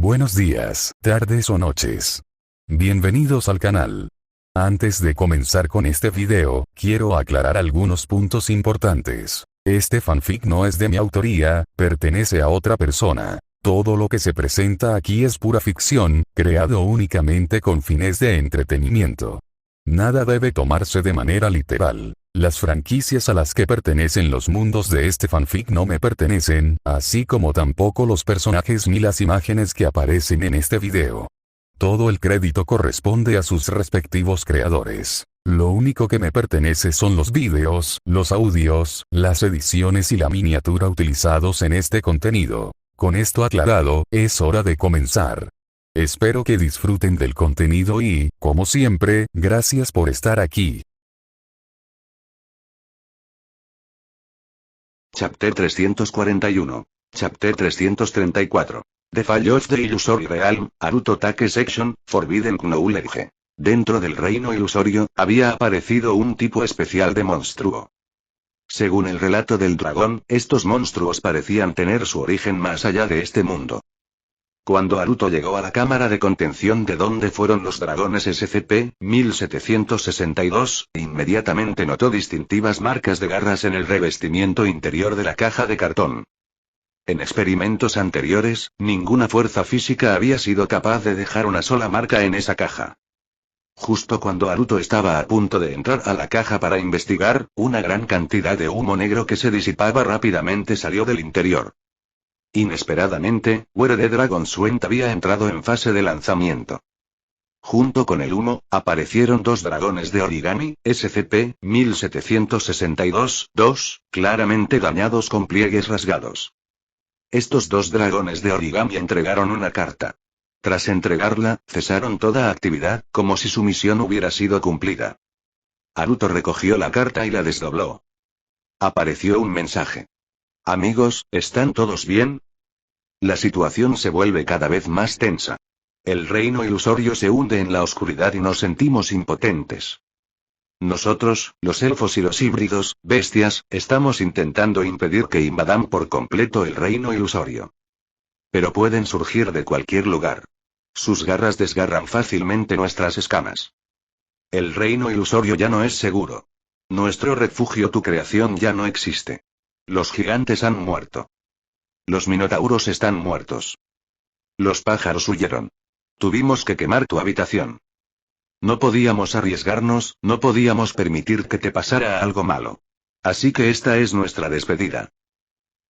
Buenos días, tardes o noches. Bienvenidos al canal. Antes de comenzar con este video, quiero aclarar algunos puntos importantes. Este fanfic no es de mi autoría, pertenece a otra persona. Todo lo que se presenta aquí es pura ficción, creado únicamente con fines de entretenimiento. Nada debe tomarse de manera literal. Las franquicias a las que pertenecen los mundos de este fanfic no me pertenecen, así como tampoco los personajes ni las imágenes que aparecen en este video. Todo el crédito corresponde a sus respectivos creadores. Lo único que me pertenece son los vídeos, los audios, las ediciones y la miniatura utilizados en este contenido. Con esto aclarado, es hora de comenzar. Espero que disfruten del contenido y, como siempre, gracias por estar aquí. Chapter 341. Chapter 334. The Fall of the Illusory Realm, Aruto Take Section, Forbidden Knowledge. Dentro del reino ilusorio, había aparecido un tipo especial de monstruo. Según el relato del dragón, estos monstruos parecían tener su origen más allá de este mundo. Cuando Aruto llegó a la cámara de contención de donde fueron los dragones SCP-1762, inmediatamente notó distintivas marcas de garras en el revestimiento interior de la caja de cartón. En experimentos anteriores, ninguna fuerza física había sido capaz de dejar una sola marca en esa caja. Justo cuando Aruto estaba a punto de entrar a la caja para investigar, una gran cantidad de humo negro que se disipaba rápidamente salió del interior. Inesperadamente, Where the Dragon's Went había entrado en fase de lanzamiento. Junto con el humo, aparecieron dos dragones de origami, SCP-1762-2, claramente dañados con pliegues rasgados. Estos dos dragones de origami entregaron una carta. Tras entregarla, cesaron toda actividad, como si su misión hubiera sido cumplida. Aruto recogió la carta y la desdobló. Apareció un mensaje. Amigos, ¿están todos bien? La situación se vuelve cada vez más tensa. El reino ilusorio se hunde en la oscuridad y nos sentimos impotentes. Nosotros, los elfos y los híbridos, bestias, estamos intentando impedir que invadan por completo el reino ilusorio. Pero pueden surgir de cualquier lugar. Sus garras desgarran fácilmente nuestras escamas. El reino ilusorio ya no es seguro. Nuestro refugio, tu creación, ya no existe. Los gigantes han muerto. Los minotauros están muertos. Los pájaros huyeron. Tuvimos que quemar tu habitación. No podíamos arriesgarnos, no podíamos permitir que te pasara algo malo. Así que esta es nuestra despedida.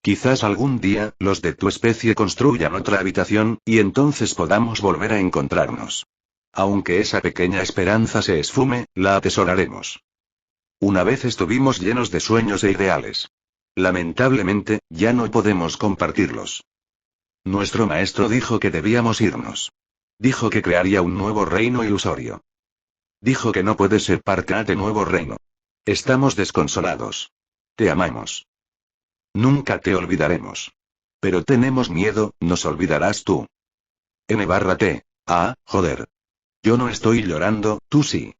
Quizás algún día, los de tu especie construyan otra habitación, y entonces podamos volver a encontrarnos. Aunque esa pequeña esperanza se esfume, la atesoraremos. Una vez estuvimos llenos de sueños e ideales. Lamentablemente, ya no podemos compartirlos. Nuestro maestro dijo que debíamos irnos. Dijo que crearía un nuevo reino ilusorio. Dijo que no puede ser parte de nuevo reino. Estamos desconsolados. Te amamos. Nunca te olvidaremos. Pero tenemos miedo, nos olvidarás tú. N/T. Ah, joder. Yo no estoy llorando, tú sí.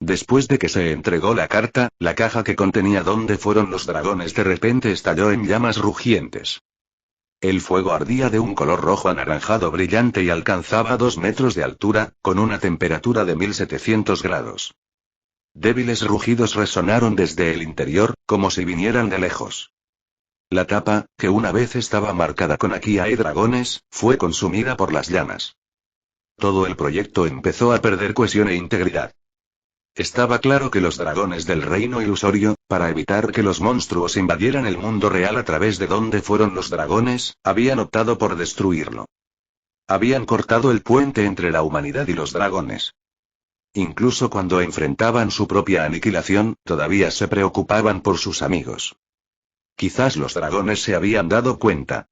Después de que se entregó la carta, la caja que contenía donde fueron los dragones de repente estalló en llamas rugientes. El fuego ardía de un color rojo anaranjado brillante y alcanzaba 2 metros de altura, con una temperatura de 1700 grados. Débiles rugidos resonaron desde el interior, como si vinieran de lejos. La tapa, que una vez estaba marcada con "Aquí hay dragones", fue consumida por las llamas. Todo el proyecto empezó a perder cohesión e integridad. Estaba claro que los dragones del reino ilusorio, para evitar que los monstruos invadieran el mundo real a través de donde fueron los dragones, habían optado por destruirlo. Habían cortado el puente entre la humanidad y los dragones. Incluso cuando enfrentaban su propia aniquilación, todavía se preocupaban por sus amigos. Quizás los dragones se habían dado cuenta.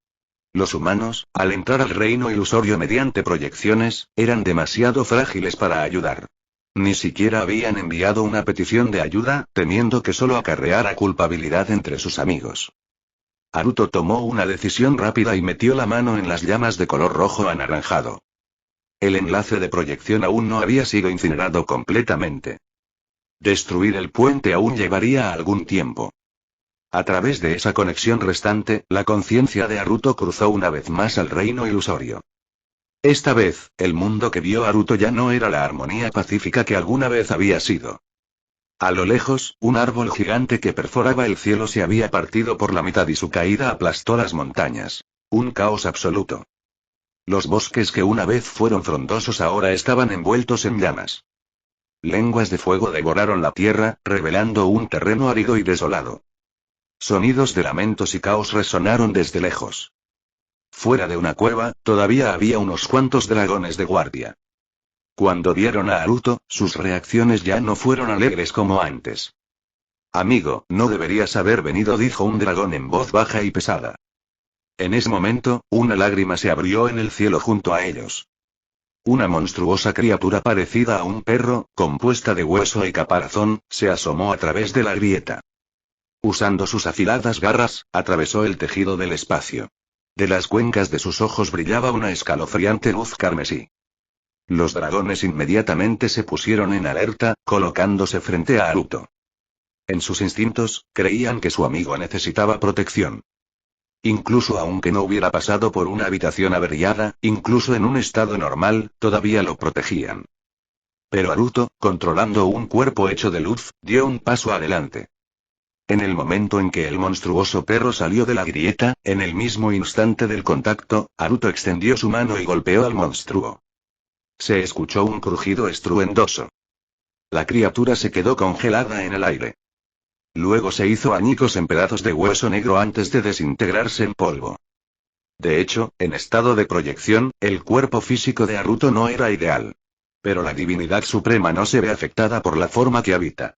Los humanos, al entrar al reino ilusorio mediante proyecciones, eran demasiado frágiles para ayudar. Ni siquiera habían enviado una petición de ayuda, temiendo que solo acarreara culpabilidad entre sus amigos. Aruto tomó una decisión rápida y metió la mano en las llamas de color rojo anaranjado. El enlace de proyección aún no había sido incinerado completamente. Destruir el puente aún llevaría algún tiempo. A través de esa conexión restante, la conciencia de Aruto cruzó una vez más al reino ilusorio. Esta vez, el mundo que vio Naruto ya no era la armonía pacífica que alguna vez había sido. A lo lejos, un árbol gigante que perforaba el cielo se había partido por la mitad y su caída aplastó las montañas. Un caos absoluto. Los bosques que una vez fueron frondosos ahora estaban envueltos en llamas. Lenguas de fuego devoraron la tierra, revelando un terreno árido y desolado. Sonidos de lamentos y caos resonaron desde lejos. Fuera de una cueva, todavía había unos cuantos dragones de guardia. Cuando vieron a Naruto, sus reacciones ya no fueron alegres como antes. Amigo, no deberías haber venido, dijo un dragón en voz baja y pesada. En ese momento, una lágrima se abrió en el cielo junto a ellos. Una monstruosa criatura parecida a un perro, compuesta de hueso y caparazón, se asomó a través de la grieta. Usando sus afiladas garras, atravesó el tejido del espacio. De las cuencas de sus ojos brillaba una escalofriante luz carmesí. Los dragones inmediatamente se pusieron en alerta, colocándose frente a Naruto. En sus instintos, creían que su amigo necesitaba protección. Incluso aunque no hubiera pasado por una habitación averiada, incluso en un estado normal, todavía lo protegían. Pero Naruto, controlando un cuerpo hecho de luz, dio un paso adelante. En el momento en que el monstruoso perro salió de la grieta, en el mismo instante del contacto, Naruto extendió su mano y golpeó al monstruo. Se escuchó un crujido estruendoso. La criatura se quedó congelada en el aire. Luego se hizo añicos en pedazos de hueso negro antes de desintegrarse en polvo. De hecho, en estado de proyección, el cuerpo físico de Naruto no era ideal. Pero la divinidad suprema no se ve afectada por la forma que habita.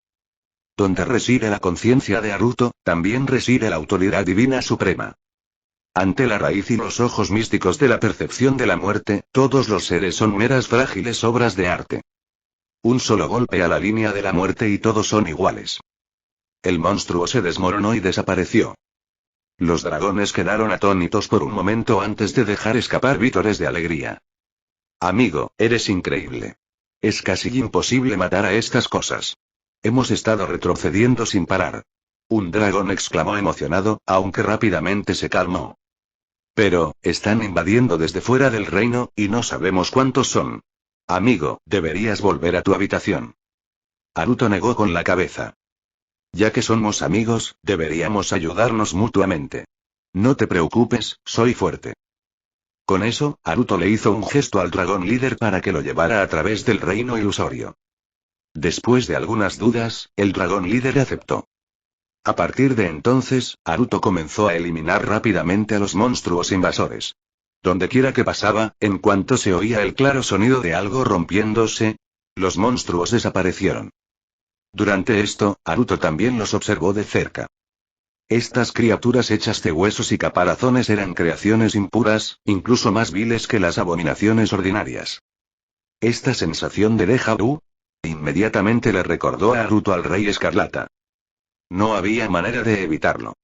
Donde reside la conciencia de Naruto, también reside la autoridad divina suprema. Ante la raíz y los ojos místicos de la percepción de la muerte, todos los seres son meras frágiles obras de arte. Un solo golpe a la línea de la muerte y todos son iguales. El monstruo se desmoronó y desapareció. Los dragones quedaron atónitos por un momento antes de dejar escapar vítores de alegría. Amigo, eres increíble. Es casi imposible matar a estas cosas. Hemos estado retrocediendo sin parar. Un dragón exclamó emocionado, aunque rápidamente se calmó. Pero, están invadiendo desde fuera del reino, y no sabemos cuántos son. Amigo, deberías volver a tu habitación. Naruto negó con la cabeza. Ya que somos amigos, deberíamos ayudarnos mutuamente. No te preocupes, soy fuerte. Con eso, Naruto le hizo un gesto al dragón líder para que lo llevara a través del reino ilusorio. Después de algunas dudas, el dragón líder aceptó. A partir de entonces, Naruto comenzó a eliminar rápidamente a los monstruos invasores. Dondequiera que pasaba, en cuanto se oía el claro sonido de algo rompiéndose, los monstruos desaparecieron. Durante esto, Naruto también los observó de cerca. Estas criaturas hechas de huesos y caparazones eran creaciones impuras, incluso más viles que las abominaciones ordinarias. Esta sensación de déjà vu inmediatamente le recordó a Naruto al Rey Escarlata. No había manera de evitarlo.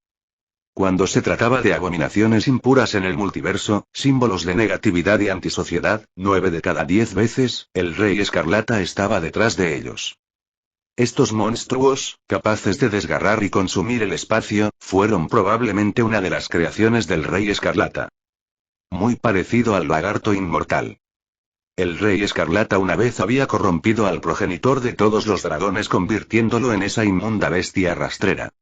Cuando se trataba de abominaciones impuras en el multiverso, símbolos de negatividad y antisociedad, 9 de cada 10 veces, el Rey Escarlata estaba detrás de ellos. Estos monstruos, capaces de desgarrar y consumir el espacio, fueron probablemente una de las creaciones del Rey Escarlata. Muy parecido al lagarto inmortal. El Rey Escarlata una vez había corrompido al progenitor de todos los dragones convirtiéndolo en esa inmunda bestia rastrera.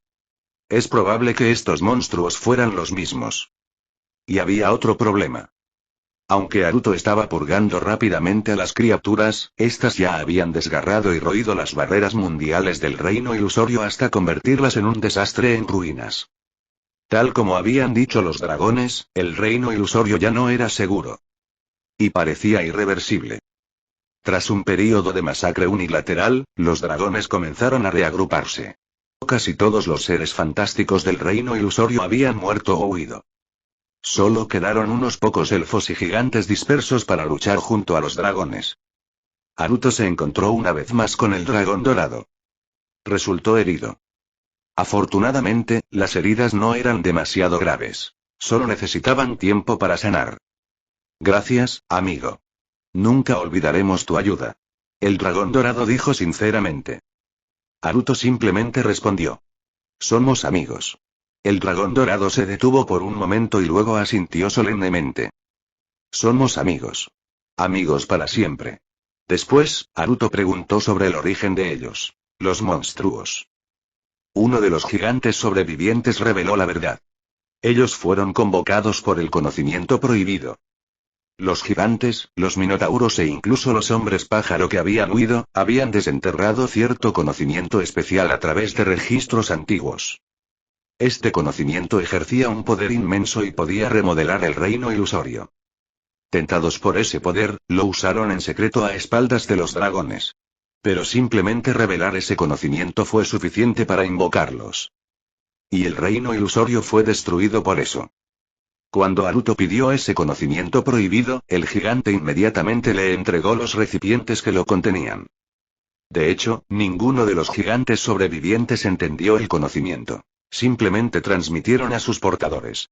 Es probable que estos monstruos fueran los mismos. Y había otro problema. Aunque Naruto estaba purgando rápidamente a las criaturas, estas ya habían desgarrado y roído las barreras mundiales del reino ilusorio hasta convertirlas en un desastre en ruinas. Tal como habían dicho los dragones, el reino ilusorio ya no era seguro. Y parecía irreversible. Tras un período de masacre unilateral, los dragones comenzaron a reagruparse. Casi todos los seres fantásticos del reino ilusorio habían muerto o huido. Solo quedaron unos pocos elfos y gigantes dispersos para luchar junto a los dragones. Naruto se encontró una vez más con el dragón dorado. Resultó herido. Afortunadamente, las heridas no eran demasiado graves. Solo necesitaban tiempo para sanar. Gracias, amigo. Nunca olvidaremos tu ayuda. El dragón dorado dijo sinceramente. Naruto simplemente respondió. Somos amigos. El dragón dorado se detuvo por un momento y luego asintió solemnemente. Somos amigos. Amigos para siempre. Después, Naruto preguntó sobre el origen de ellos. Los monstruos. Uno de los gigantes sobrevivientes reveló la verdad. Ellos fueron convocados por el conocimiento prohibido. Los gigantes, los minotauros e incluso los hombres pájaro que habían huido, habían desenterrado cierto conocimiento especial a través de registros antiguos. Este conocimiento ejercía un poder inmenso y podía remodelar el reino ilusorio. Tentados por ese poder, lo usaron en secreto a espaldas de los dragones. Pero simplemente revelar ese conocimiento fue suficiente para invocarlos. Y el reino ilusorio fue destruido por eso. Cuando Naruto pidió ese conocimiento prohibido, el gigante inmediatamente le entregó los recipientes que lo contenían. De hecho, ninguno de los gigantes sobrevivientes entendió el conocimiento. Simplemente transmitieron a sus portadores.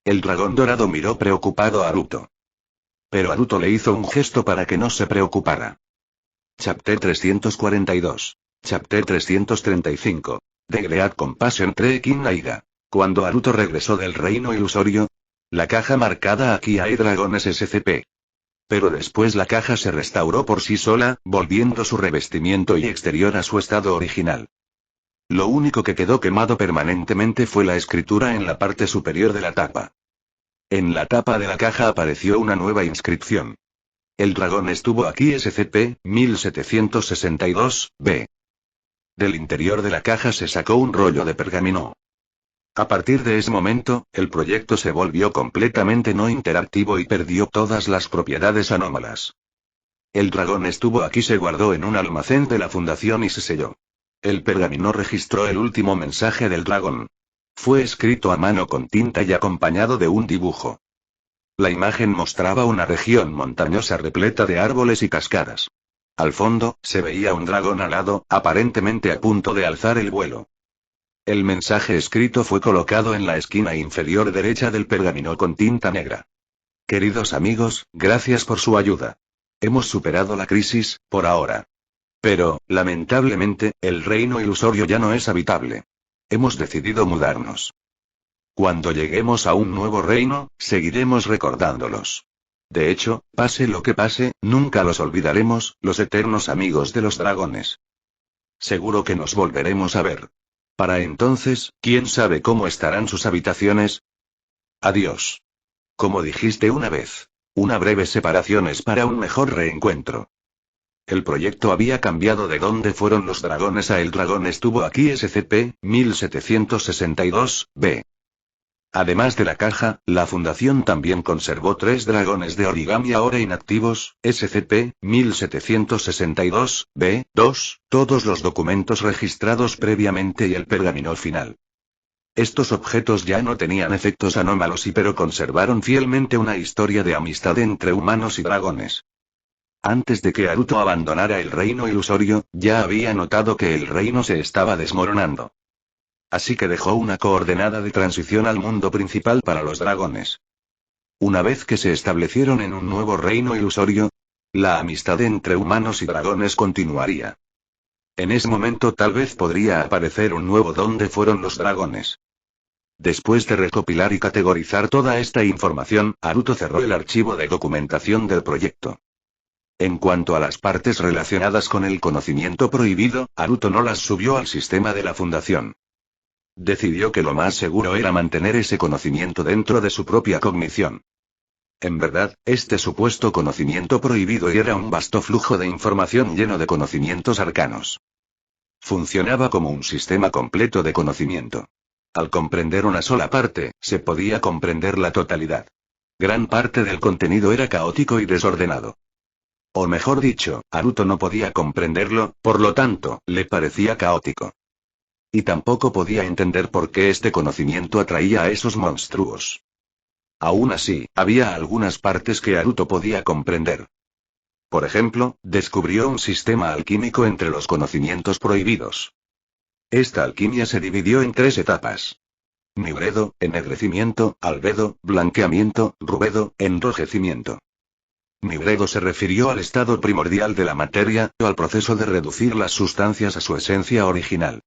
El dragón dorado miró preocupado a Naruto. Pero Naruto le hizo un gesto para que no se preocupara. Chapter 342. Chapter 335. The Great Compassion Trek in Aida. Cuando Naruto regresó del reino ilusorio, la caja marcada aquí hay dragones SCP. Pero después la caja se restauró por sí sola, volviendo su revestimiento y exterior a su estado original. Lo único que quedó quemado permanentemente fue la escritura en la parte superior de la tapa. En la tapa de la caja apareció una nueva inscripción. El dragón estuvo aquí SCP-1762-B. Del interior de la caja se sacó un rollo de pergamino. A partir de ese momento, el proyecto se volvió completamente no interactivo y perdió todas las propiedades anómalas. El dragón estuvo aquí se guardó en un almacén de la fundación y se selló. El pergamino registró el último mensaje del dragón. Fue escrito a mano con tinta y acompañado de un dibujo. La imagen mostraba una región montañosa repleta de árboles y cascadas. Al fondo, se veía un dragón alado, aparentemente a punto de alzar el vuelo. El mensaje escrito fue colocado en la esquina inferior derecha del pergamino con tinta negra. Queridos amigos, gracias por su ayuda. Hemos superado la crisis, por ahora. Pero, lamentablemente, el reino ilusorio ya no es habitable. Hemos decidido mudarnos. Cuando lleguemos a un nuevo reino, seguiremos recordándolos. De hecho, pase lo que pase, nunca los olvidaremos, los eternos amigos de los dragones. Seguro que nos volveremos a ver. Para entonces, ¿quién sabe cómo estarán sus habitaciones? Adiós. Como dijiste una vez, una breve separación es para un mejor reencuentro. El proyecto había cambiado de dónde fueron los dragones a el dragón estuvo aquí SCP-1762-B. Además de la caja, la fundación también conservó 3 dragones de origami ahora inactivos, SCP-1762-B2, todos los documentos registrados previamente y el pergamino final. Estos objetos ya no tenían efectos anómalos pero conservaron fielmente una historia de amistad entre humanos y dragones. Antes de que Naruto abandonara el reino ilusorio, ya había notado que el reino se estaba desmoronando. Así que dejó una coordenada de transición al mundo principal para los dragones. Una vez que se establecieron en un nuevo reino ilusorio, la amistad entre humanos y dragones continuaría. En ese momento tal vez podría aparecer un nuevo dónde fueron los dragones. Después de recopilar y categorizar toda esta información, Naruto cerró el archivo de documentación del proyecto. En cuanto a las partes relacionadas con el conocimiento prohibido, Naruto no las subió al sistema de la fundación. Decidió que lo más seguro era mantener ese conocimiento dentro de su propia cognición. En verdad, este supuesto conocimiento prohibido era un vasto flujo de información lleno de conocimientos arcanos. Funcionaba como un sistema completo de conocimiento. Al comprender una sola parte, se podía comprender la totalidad. Gran parte del contenido era caótico y desordenado. O mejor dicho, Naruto no podía comprenderlo, por lo tanto, le parecía caótico. Y tampoco podía entender por qué este conocimiento atraía a esos monstruos. Aún así, había algunas partes que Naruto podía comprender. Por ejemplo, descubrió un sistema alquímico entre los conocimientos prohibidos. Esta alquimia se dividió en 3 etapas. Nigredo, ennegrecimiento, albedo, blanqueamiento, rubedo, enrojecimiento. Nigredo se refirió al estado primordial de la materia, o al proceso de reducir las sustancias a su esencia original.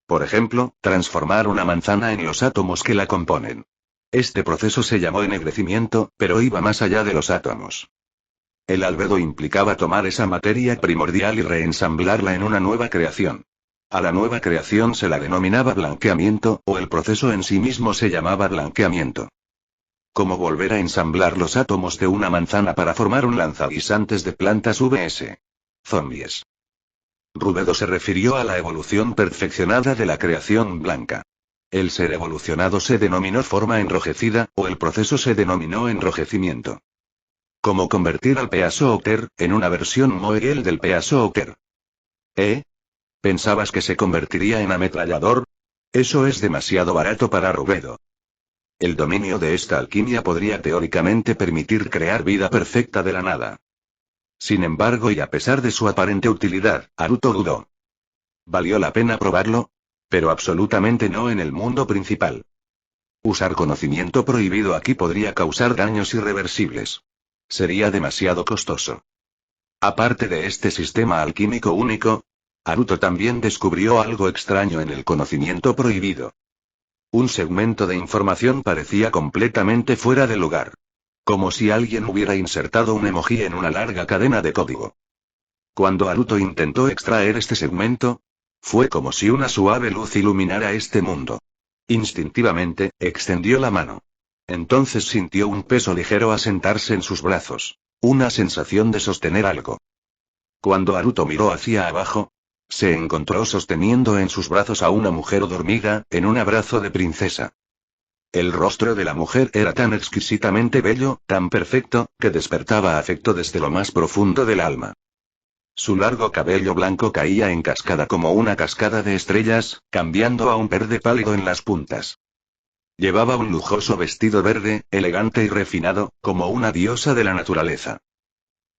Por ejemplo, transformar una manzana en los átomos que la componen. Este proceso se llamó ennegrecimiento, pero iba más allá de los átomos. El albedo implicaba tomar esa materia primordial y reensamblarla en una nueva creación. A la nueva creación se la denominaba blanqueamiento, o el proceso en sí mismo se llamaba blanqueamiento. Como volver a ensamblar los átomos de una manzana para formar un lanzaguisantes de plantas vs. zombies. Rubedo se refirió a la evolución perfeccionada de la creación blanca. El ser evolucionado se denominó forma enrojecida, o el proceso se denominó enrojecimiento. Como convertir al Peace-Octer en una versión Moegel del Peace-Octer. ¿Pensabas que se convertiría en ametrallador? Eso es demasiado barato para Rubedo. El dominio de esta alquimia podría teóricamente permitir crear vida perfecta de la nada. Sin embargo, y a pesar de su aparente utilidad, Haruto dudó. ¿Valió la pena probarlo? Pero absolutamente no en el mundo principal. Usar conocimiento prohibido aquí podría causar daños irreversibles. Sería demasiado costoso. Aparte de este sistema alquímico único, Haruto también descubrió algo extraño en el conocimiento prohibido. Un segmento de información parecía completamente fuera de lugar. Como si alguien hubiera insertado un emoji en una larga cadena de código. Cuando Haruto intentó extraer este segmento, fue como si una suave luz iluminara este mundo. Instintivamente, extendió la mano. Entonces sintió un peso ligero asentarse en sus brazos. Una sensación de sostener algo. Cuando Haruto miró hacia abajo, se encontró sosteniendo en sus brazos a una mujer dormida, en un abrazo de princesa. El rostro de la mujer era tan exquisitamente bello, tan perfecto, que despertaba afecto desde lo más profundo del alma. Su largo cabello blanco caía en cascada como una cascada de estrellas, cambiando a un verde pálido en las puntas. Llevaba un lujoso vestido verde, elegante y refinado, como una diosa de la naturaleza.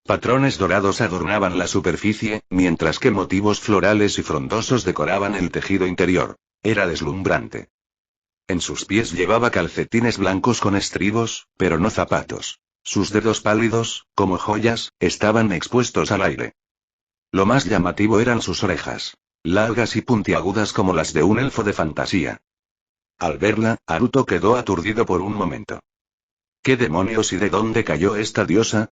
Patrones dorados adornaban la superficie, mientras que motivos florales y frondosos decoraban el tejido interior. Era deslumbrante. En sus pies llevaba calcetines blancos con estribos, pero no zapatos. Sus dedos pálidos, como joyas, estaban expuestos al aire. Lo más llamativo eran sus orejas. Largas y puntiagudas como las de un elfo de fantasía. Al verla, Haruto quedó aturdido por un momento. ¿Qué demonios y de dónde cayó esta diosa?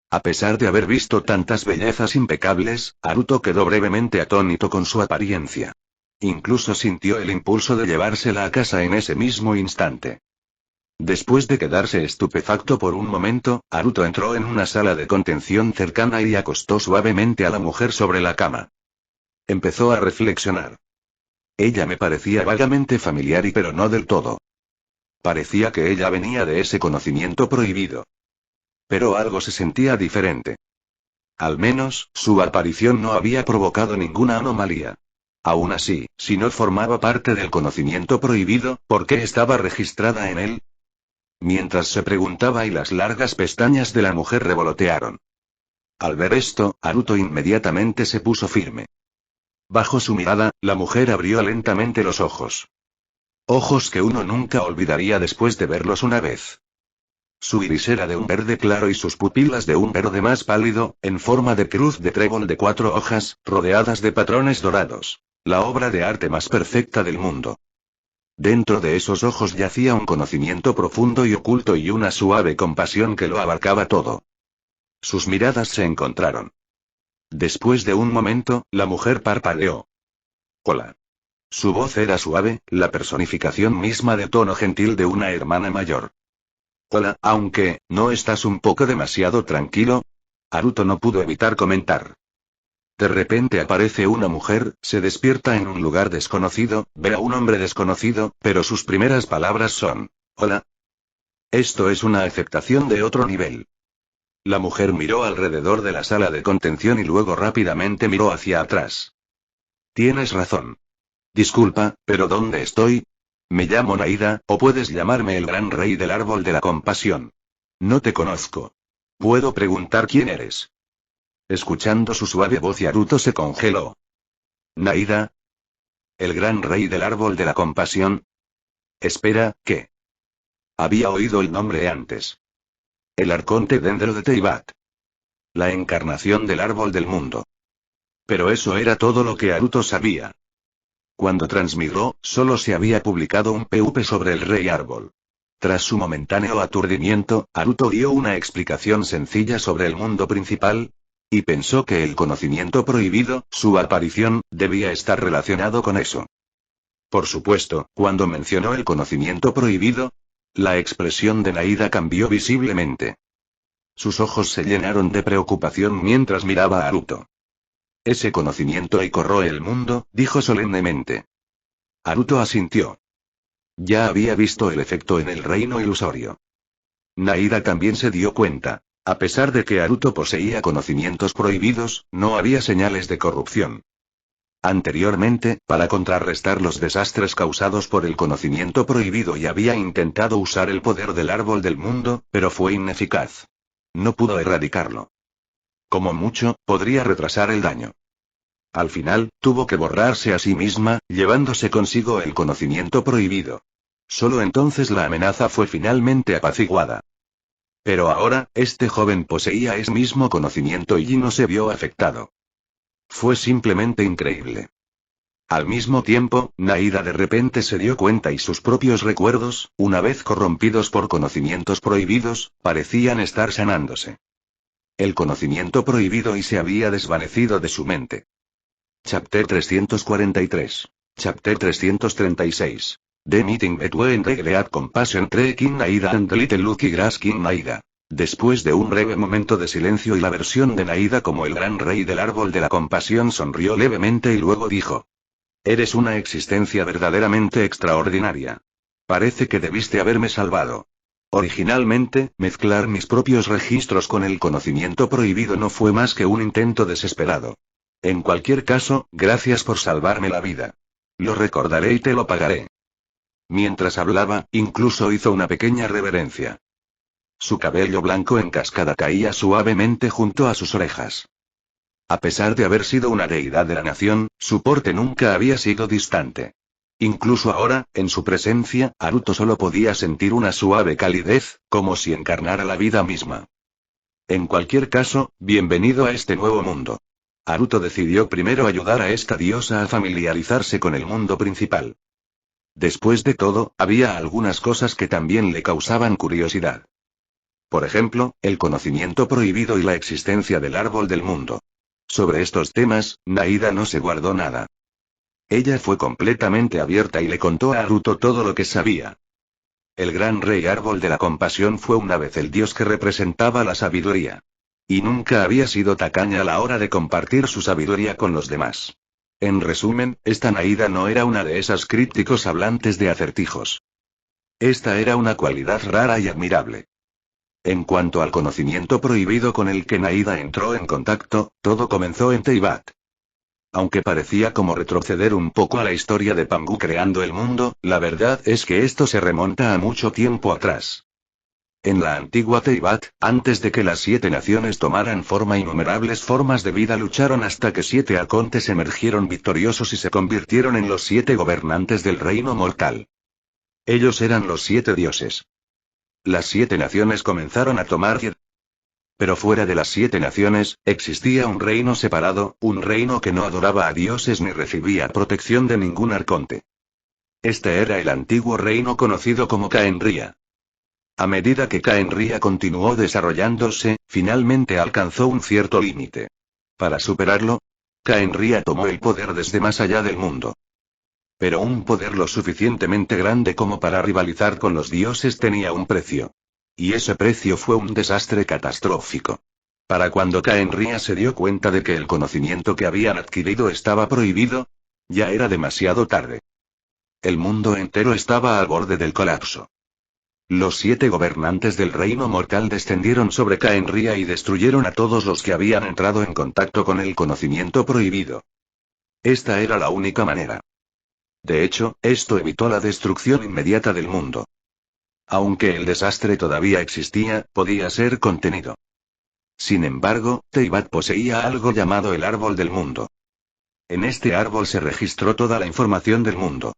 A pesar de haber visto tantas bellezas impecables, Haruto quedó brevemente atónito con su apariencia. Incluso sintió el impulso de llevársela a casa en ese mismo instante. Después de quedarse estupefacto por un momento, Haruto entró en una sala de contención cercana y acostó suavemente a la mujer sobre la cama. Empezó a reflexionar. Ella me parecía vagamente familiar pero no del todo. Parecía que ella venía de ese conocimiento prohibido. Pero algo se sentía diferente. Al menos, su aparición no había provocado ninguna anomalía. Aún así, si no formaba parte del conocimiento prohibido, ¿por qué estaba registrada en él? Mientras se preguntaba y las largas pestañas de la mujer revolotearon. Al ver esto, Haruto inmediatamente se puso firme. Bajo su mirada, la mujer abrió lentamente los ojos. Ojos que uno nunca olvidaría después de verlos una vez. Su iris era de un verde claro y sus pupilas de un verde más pálido, en forma de cruz de trébol de 4 hojas, rodeadas de patrones dorados. La obra de arte más perfecta del mundo. Dentro de esos ojos yacía un conocimiento profundo y oculto y una suave compasión que lo abarcaba todo. Sus miradas se encontraron. Después de un momento, la mujer parpadeó. Hola. Su voz era suave, la personificación misma de tono gentil de una hermana mayor. Hola, aunque, ¿no estás un poco demasiado tranquilo? Haruto no pudo evitar comentar. De repente aparece una mujer, se despierta en un lugar desconocido, ve a un hombre desconocido, pero sus primeras palabras son, hola. Esto es una aceptación de otro nivel. La mujer miró alrededor de la sala de contención y luego rápidamente miró hacia atrás. Tienes razón. Disculpa, pero ¿dónde estoy? Me llamo Naida, o puedes llamarme el gran rey del árbol de la compasión. No te conozco. ¿Puedo preguntar quién eres? Escuchando su suave voz, Haruto se congeló. ¿Naida? ¿El gran rey del árbol de la compasión? Espera, ¿qué? Había oído el nombre antes. El arconte dendro de Teibat. La encarnación del árbol del mundo. Pero eso era todo lo que Haruto sabía. Cuando transmigró, solo se había publicado un PvP sobre el rey árbol. Tras su momentáneo aturdimiento, Haruto dio una explicación sencilla sobre el mundo principal, y pensó que el conocimiento prohibido, su aparición, debía estar relacionado con eso. Por supuesto, cuando mencionó el conocimiento prohibido, la expresión de Naida cambió visiblemente. Sus ojos se llenaron de preocupación mientras miraba a Haruto. Ese conocimiento corroe el mundo, dijo solemnemente. Haruto asintió. Ya había visto el efecto en el reino ilusorio. Naida también se dio cuenta. A pesar de que Haruto poseía conocimientos prohibidos, no había señales de corrupción. Anteriormente, para contrarrestar los desastres causados por el conocimiento prohibido y había intentado usar el poder del árbol del mundo, pero fue ineficaz. No pudo erradicarlo. Como mucho, podría retrasar el daño. Al final, tuvo que borrarse a sí misma, llevándose consigo el conocimiento prohibido. Solo entonces la amenaza fue finalmente apaciguada. Pero ahora, este joven poseía ese mismo conocimiento y no se vio afectado. Fue simplemente increíble. Al mismo tiempo, Naida de repente se dio cuenta y sus propios recuerdos, una vez corrompidos por conocimientos prohibidos, parecían estar sanándose. El conocimiento prohibido se había desvanecido de su mente. Chapter 343. Chapter 336. The meeting between the Great Compassion Tree King Naida and Little Lucky Grass King Naida. Después de un breve momento de silencio y la versión de Naida como el gran rey del árbol de la compasión sonrió levemente y luego dijo. Eres una existencia verdaderamente extraordinaria. Parece que debiste haberme salvado. Originalmente, mezclar mis propios registros con el conocimiento prohibido no fue más que un intento desesperado. En cualquier caso, gracias por salvarme la vida. Lo recordaré y te lo pagaré. Mientras hablaba, incluso hizo una pequeña reverencia. Su cabello blanco en cascada caía suavemente junto a sus orejas. A pesar de haber sido una deidad de la nación, su porte nunca había sido distante. Incluso ahora, en su presencia, Haruto solo podía sentir una suave calidez, como si encarnara la vida misma. En cualquier caso, bienvenido a este nuevo mundo. Haruto decidió primero ayudar a esta diosa a familiarizarse con el mundo principal. Después de todo, había algunas cosas que también le causaban curiosidad. Por ejemplo, el conocimiento prohibido y la existencia del árbol del mundo. Sobre estos temas, Naida no se guardó nada. Ella fue completamente abierta y le contó a Haruto todo lo que sabía. El gran rey árbol de la compasión fue una vez el dios que representaba la sabiduría. Y nunca había sido tacaña a la hora de compartir su sabiduría con los demás. En resumen, esta Naida no era una de esas crípticos hablantes de acertijos. Esta era una cualidad rara y admirable. En cuanto al conocimiento prohibido con el que Naida entró en contacto, todo comenzó en Teyvat. Aunque parecía como retroceder un poco a la historia de Pangu creando el mundo, la verdad es que esto se remonta a mucho tiempo atrás. En la antigua Teyvat, antes de que las 7 naciones tomaran forma, innumerables formas de vida lucharon hasta que 7 arcontes emergieron victoriosos y se convirtieron en los 7 gobernantes del reino mortal. Ellos eran los 7 dioses. Las 7 naciones comenzaron a tomar. Pero fuera de las 7 naciones, existía un reino separado, un reino que no adoraba a dioses ni recibía protección de ningún arconte. Este era el antiguo reino conocido como Khaenri'ah. A medida que Khaenri'ah continuó desarrollándose, finalmente alcanzó un cierto límite. Para superarlo, Khaenri'ah tomó el poder desde más allá del mundo. Pero un poder lo suficientemente grande como para rivalizar con los dioses tenía un precio. Y ese precio fue un desastre catastrófico. Para cuando Khaenri'ah se dio cuenta de que el conocimiento que habían adquirido estaba prohibido, ya era demasiado tarde. El mundo entero estaba al borde del colapso. Los 7 gobernantes del reino mortal descendieron sobre Khaenri'ah y destruyeron a todos los que habían entrado en contacto con el conocimiento prohibido. Esta era la única manera. De hecho, esto evitó la destrucción inmediata del mundo. Aunque el desastre todavía existía, podía ser contenido. Sin embargo, Teyvat poseía algo llamado el árbol del mundo. En este árbol se registró toda la información del mundo.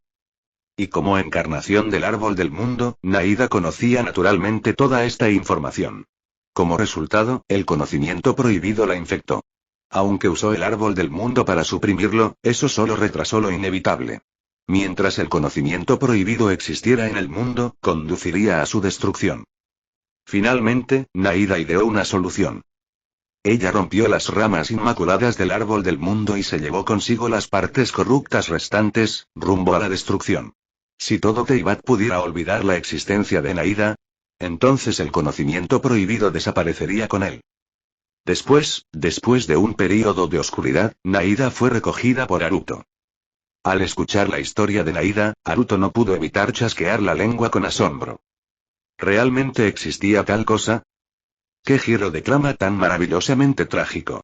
Y como encarnación del árbol del mundo, Naida conocía naturalmente toda esta información. Como resultado, el conocimiento prohibido la infectó. Aunque usó el árbol del mundo para suprimirlo, eso solo retrasó lo inevitable. Mientras el conocimiento prohibido existiera en el mundo, conduciría a su destrucción. Finalmente, Naida ideó una solución. Ella rompió las ramas inmaculadas del árbol del mundo y se llevó consigo las partes corruptas restantes, rumbo a la destrucción. Si todo Teyvat pudiera olvidar la existencia de Naida, entonces el conocimiento prohibido desaparecería con él. Después de un período de oscuridad, Naida fue recogida por Haruto. Al escuchar la historia de Naida, Haruto no pudo evitar chasquear la lengua con asombro. ¿Realmente existía tal cosa? ¡Qué giro de trama tan maravillosamente trágico!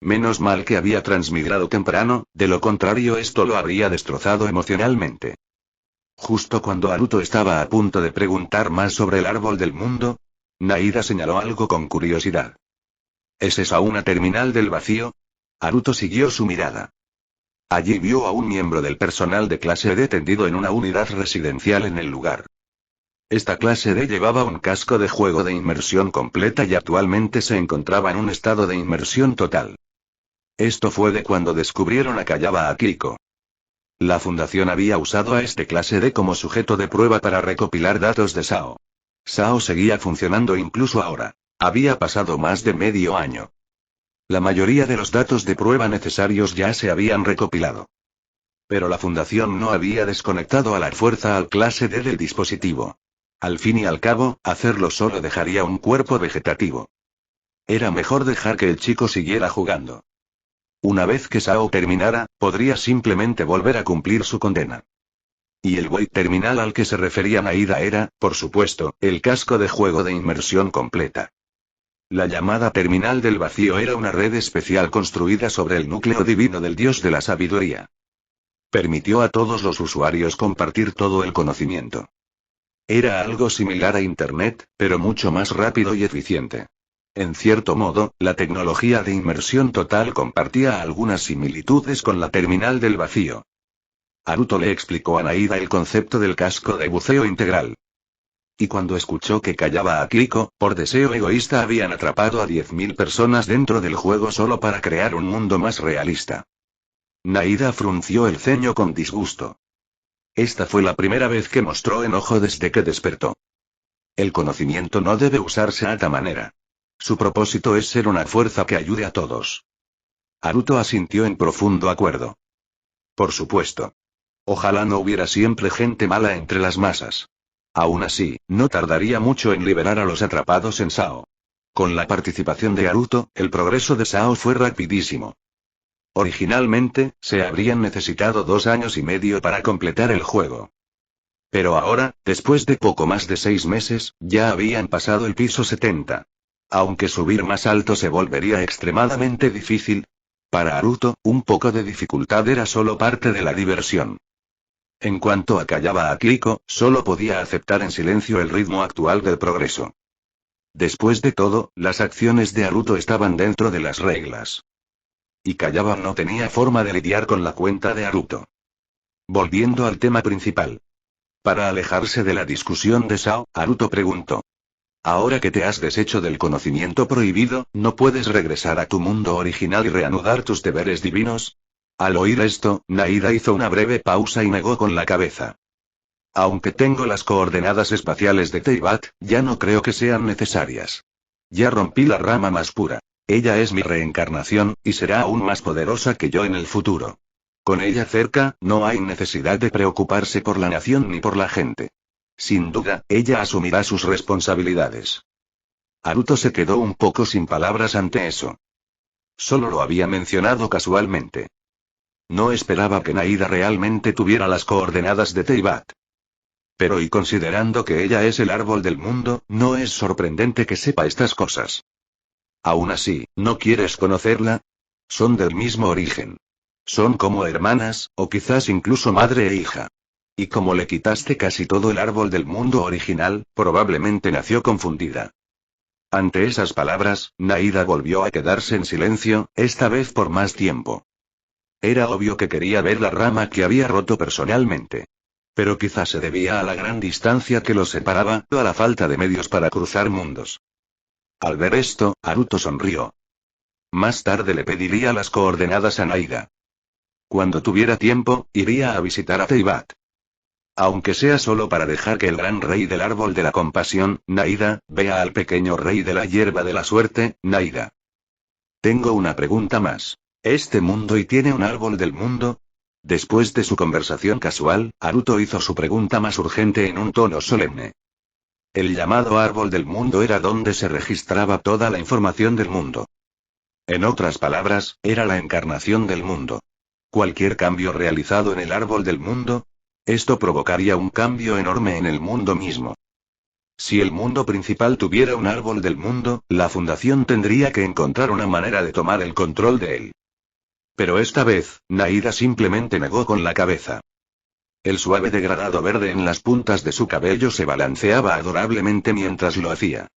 Menos mal que había transmigrado temprano, de lo contrario esto lo habría destrozado emocionalmente. Justo cuando Haruto estaba a punto de preguntar más sobre el árbol del mundo, Naida señaló algo con curiosidad. ¿Es esa una terminal del vacío? Haruto siguió su mirada. Allí vio a un miembro del personal de clase D tendido en una unidad residencial en el lugar. Esta clase D llevaba un casco de juego de inmersión completa y actualmente se encontraba en un estado de inmersión total. Esto fue de cuando descubrieron a Kayaba Akiko. La fundación había usado a este clase D como sujeto de prueba para recopilar datos de Sao. Sao seguía funcionando incluso ahora. Había pasado más de medio año. La mayoría de los datos de prueba necesarios ya se habían recopilado. Pero la fundación no había desconectado a la fuerza al clase D del dispositivo. Al fin y al cabo, hacerlo solo dejaría un cuerpo vegetativo. Era mejor dejar que el chico siguiera jugando. Una vez que Sao terminara, podría simplemente volver a cumplir su condena. Y el Wait Terminal al que se refería Naida era, por supuesto, el casco de juego de inmersión completa. La llamada Terminal del Vacío era una red especial construida sobre el núcleo divino del Dios de la Sabiduría. Permitió a todos los usuarios compartir todo el conocimiento. Era algo similar a Internet, pero mucho más rápido y eficiente. En cierto modo, la tecnología de inmersión total compartía algunas similitudes con la Terminal del Vacío. Haruto le explicó a Naida el concepto del casco de buceo integral. Y cuando escuchó que Kayaba Akiko, por deseo egoísta habían atrapado a 10.000 personas dentro del juego solo para crear un mundo más realista. Naida frunció el ceño con disgusto. Esta fue la primera vez que mostró enojo desde que despertó. El conocimiento no debe usarse a ta manera. Su propósito es ser una fuerza que ayude a todos. Haruto asintió en profundo acuerdo. Por supuesto. Ojalá no hubiera siempre gente mala entre las masas. Aún así, no tardaría mucho en liberar a los atrapados en Sao. Con la participación de Haruto, el progreso de Sao fue rapidísimo. Originalmente, se habrían necesitado 2 años y medio para completar el juego. Pero ahora, después de poco más de 6 meses, ya habían pasado el piso 70. Aunque subir más alto se volvería extremadamente difícil. Para Haruto, un poco de dificultad era solo parte de la diversión. En cuanto a Kayaba Akiko, solo podía aceptar en silencio el ritmo actual del progreso. Después de todo, las acciones de Haruto estaban dentro de las reglas. Y Kayaba no tenía forma de lidiar con la cuenta de Haruto. Volviendo al tema principal. Para alejarse de la discusión de Sao, Haruto preguntó. Ahora que te has deshecho del conocimiento prohibido, ¿no puedes regresar a tu mundo original y reanudar tus deberes divinos? Al oír esto, Naida hizo una breve pausa y negó con la cabeza. Aunque tengo las coordenadas espaciales de Teyvat, ya no creo que sean necesarias. Ya rompí la rama más pura. Ella es mi reencarnación, y será aún más poderosa que yo en el futuro. Con ella cerca, no hay necesidad de preocuparse por la nación ni por la gente. Sin duda, ella asumirá sus responsabilidades. Haruto se quedó un poco sin palabras ante eso. Solo lo había mencionado casualmente. No esperaba que Naida realmente tuviera las coordenadas de Teyvat. Pero y considerando que ella es el árbol del mundo, no es sorprendente que sepa estas cosas. Aún así, ¿no quieres conocerla? Son del mismo origen. Son como hermanas, o quizás incluso madre e hija. Y como le quitaste casi todo el árbol del mundo original, probablemente nació confundida. Ante esas palabras, Naida volvió a quedarse en silencio, esta vez por más tiempo. Era obvio que quería ver la rama que había roto personalmente. Pero quizás se debía a la gran distancia que los separaba, o a la falta de medios para cruzar mundos. Al ver esto, Haruto sonrió. Más tarde le pediría las coordenadas a Naida. Cuando tuviera tiempo, iría a visitar a Teyvat. Aunque sea solo para dejar que el gran rey del árbol de la compasión, Naida, vea al pequeño rey de la hierba de la suerte, Naida. Tengo una pregunta más. ¿Este mundo y tiene un árbol del mundo? Después de su conversación casual, Haruto hizo su pregunta más urgente en un tono solemne. El llamado árbol del mundo era donde se registraba toda la información del mundo. En otras palabras, era la encarnación del mundo. Cualquier cambio realizado en el árbol del mundo, esto provocaría un cambio enorme en el mundo mismo. Si el mundo principal tuviera un árbol del mundo, la fundación tendría que encontrar una manera de tomar el control de él. Pero esta vez, Naida simplemente negó con la cabeza. El suave degradado verde en las puntas de su cabello se balanceaba adorablemente mientras lo hacía.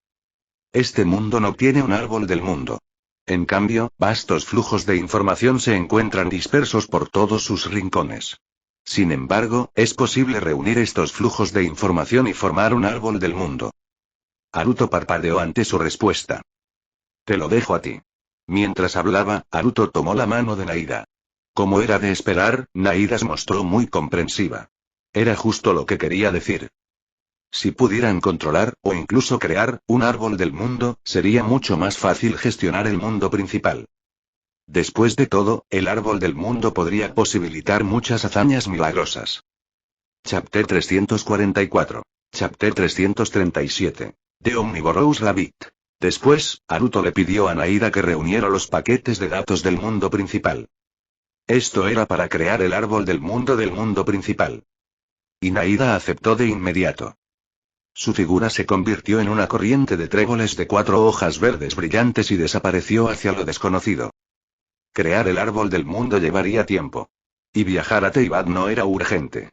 Este mundo no tiene un árbol del mundo. En cambio, vastos flujos de información se encuentran dispersos por todos sus rincones. Sin embargo, es posible reunir estos flujos de información y formar un árbol del mundo. Haruto parpadeó ante su respuesta. Te lo dejo a ti. Mientras hablaba, Haruto tomó la mano de Naida. Como era de esperar, Naida se mostró muy comprensiva. Era justo lo que quería decir. Si pudieran controlar, o incluso crear, un árbol del mundo, sería mucho más fácil gestionar el mundo principal. Después de todo, el árbol del mundo podría posibilitar muchas hazañas milagrosas. Chapter 344. Chapter 337. The Omnivorous Rabbit. Después, Haruto le pidió a Naida que reuniera los paquetes de datos del mundo principal. Esto era para crear el árbol del mundo principal. Y Naida aceptó de inmediato. Su figura se convirtió en una corriente de tréboles de 4 hojas verdes brillantes y desapareció hacia lo desconocido. Crear el árbol del mundo llevaría tiempo. Y viajar a Teyvat no era urgente.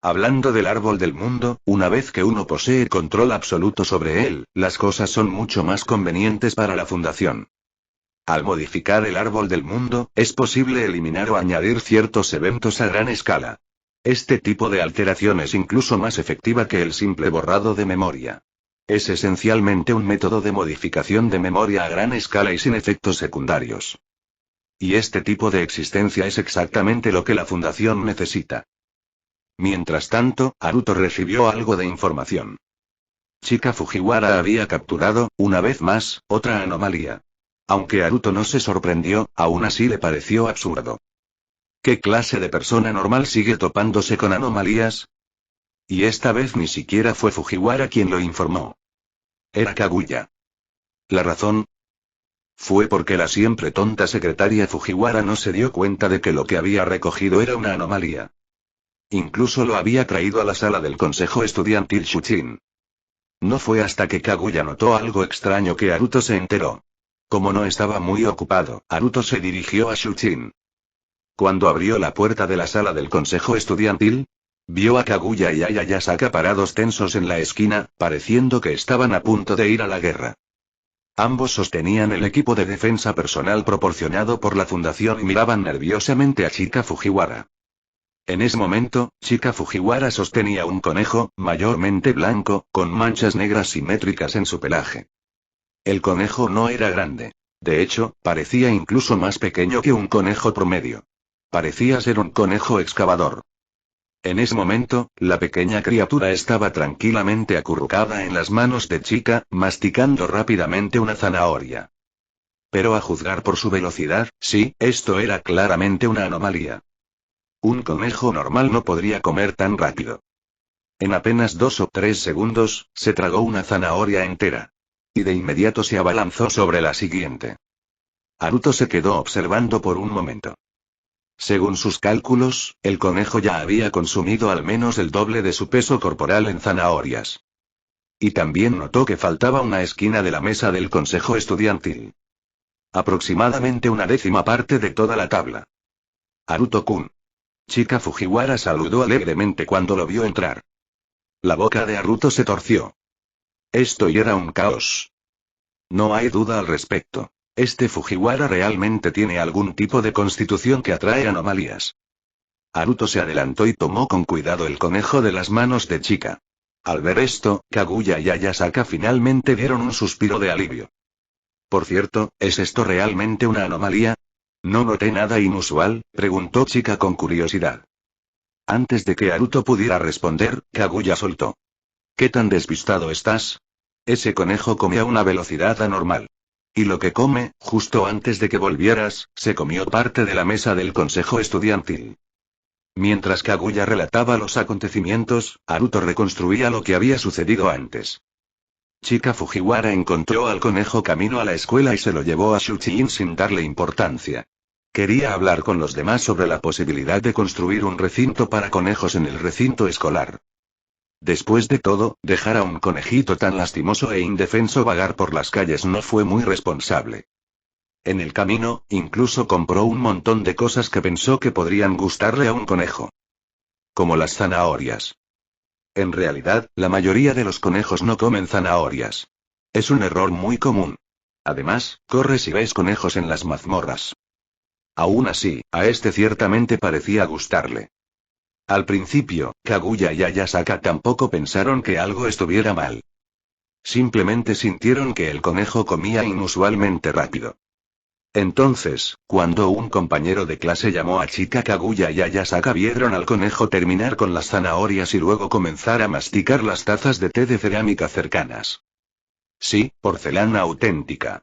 Hablando del árbol del mundo, una vez que uno posee control absoluto sobre él, las cosas son mucho más convenientes para la fundación. Al modificar el árbol del mundo, es posible eliminar o añadir ciertos eventos a gran escala. Este tipo de alteración es incluso más efectiva que el simple borrado de memoria. Es esencialmente un método de modificación de memoria a gran escala y sin efectos secundarios. Y este tipo de existencia es exactamente lo que la fundación necesita. Mientras tanto, Haruto recibió algo de información. Chika Fujiwara había capturado, una vez más, otra anomalía. Aunque Haruto no se sorprendió, aún así le pareció absurdo. ¿Qué clase de persona normal sigue topándose con anomalías? Y esta vez ni siquiera fue Fujiwara quien lo informó. Era Kaguya. ¿La razón? Fue porque la siempre tonta secretaria Fujiwara no se dio cuenta de que lo que había recogido era una anomalía. Incluso lo había traído a la sala del consejo estudiantil Shuchin. No fue hasta que Kaguya notó algo extraño que Haruto se enteró. Como no estaba muy ocupado, Haruto se dirigió a Shuchin. Cuando abrió la puerta de la sala del consejo estudiantil, vio a Kaguya y a Yayasaka parados tensos en la esquina, pareciendo que estaban a punto de ir a la guerra. Ambos sostenían el equipo de defensa personal proporcionado por la fundación y miraban nerviosamente a Chika Fujiwara. En ese momento, Chika Fujiwara sostenía un conejo, mayormente blanco, con manchas negras simétricas en su pelaje. El conejo no era grande. De hecho, parecía incluso más pequeño que un conejo promedio. Parecía ser un conejo excavador. En ese momento, la pequeña criatura estaba tranquilamente acurrucada en las manos de Chika, masticando rápidamente una zanahoria. Pero a juzgar por su velocidad, sí, esto era claramente una anomalía. Un conejo normal no podría comer tan rápido. En apenas 2 o 3 segundos, se tragó una zanahoria entera. Y de inmediato se abalanzó sobre la siguiente. Haruto se quedó observando por un momento. Según sus cálculos, el conejo ya había consumido al menos el doble de su peso corporal en zanahorias. Y también notó que faltaba una esquina de la mesa del consejo estudiantil. Aproximadamente una 10ª parte de toda la tabla. Haruto-kun. Chika Fujiwara saludó alegremente cuando lo vio entrar. La boca de Haruto se torció. Esto ya era un caos. No hay duda al respecto. Este Fujiwara realmente tiene algún tipo de constitución que atrae anomalías. Haruto se adelantó y tomó con cuidado el conejo de las manos de Chika. Al ver esto, Kaguya y Ayasaka finalmente dieron un suspiro de alivio. Por cierto, ¿es esto realmente una anomalía? ¿No noté nada inusual?, preguntó Chika con curiosidad. Antes de que Haruto pudiera responder, Kaguya soltó. ¿Qué tan despistado estás? Ese conejo come a una velocidad anormal. Y lo que come, justo antes de que volvieras, se comió parte de la mesa del consejo estudiantil. Mientras Kaguya relataba los acontecimientos, Haruto reconstruía lo que había sucedido antes. Chika Fujiwara encontró al conejo camino a la escuela y se lo llevó a Shuchiin sin darle importancia. Quería hablar con los demás sobre la posibilidad de construir un recinto para conejos en el recinto escolar. Después de todo, dejar a un conejito tan lastimoso e indefenso vagar por las calles no fue muy responsable. En el camino, incluso compró un montón de cosas que pensó que podrían gustarle a un conejo. Como las zanahorias. En realidad, la mayoría de los conejos no comen zanahorias. Es un error muy común. Además, corre si ves conejos en las mazmorras. Aún así, a este ciertamente parecía gustarle. Al principio, Kaguya y Ayasaka tampoco pensaron que algo estuviera mal. Simplemente sintieron que el conejo comía inusualmente rápido. Entonces, cuando un compañero de clase llamó a Chika, Kaguya y Ayasaka vieron al conejo terminar con las zanahorias y luego comenzar a masticar las tazas de té de cerámica cercanas. Sí, porcelana auténtica.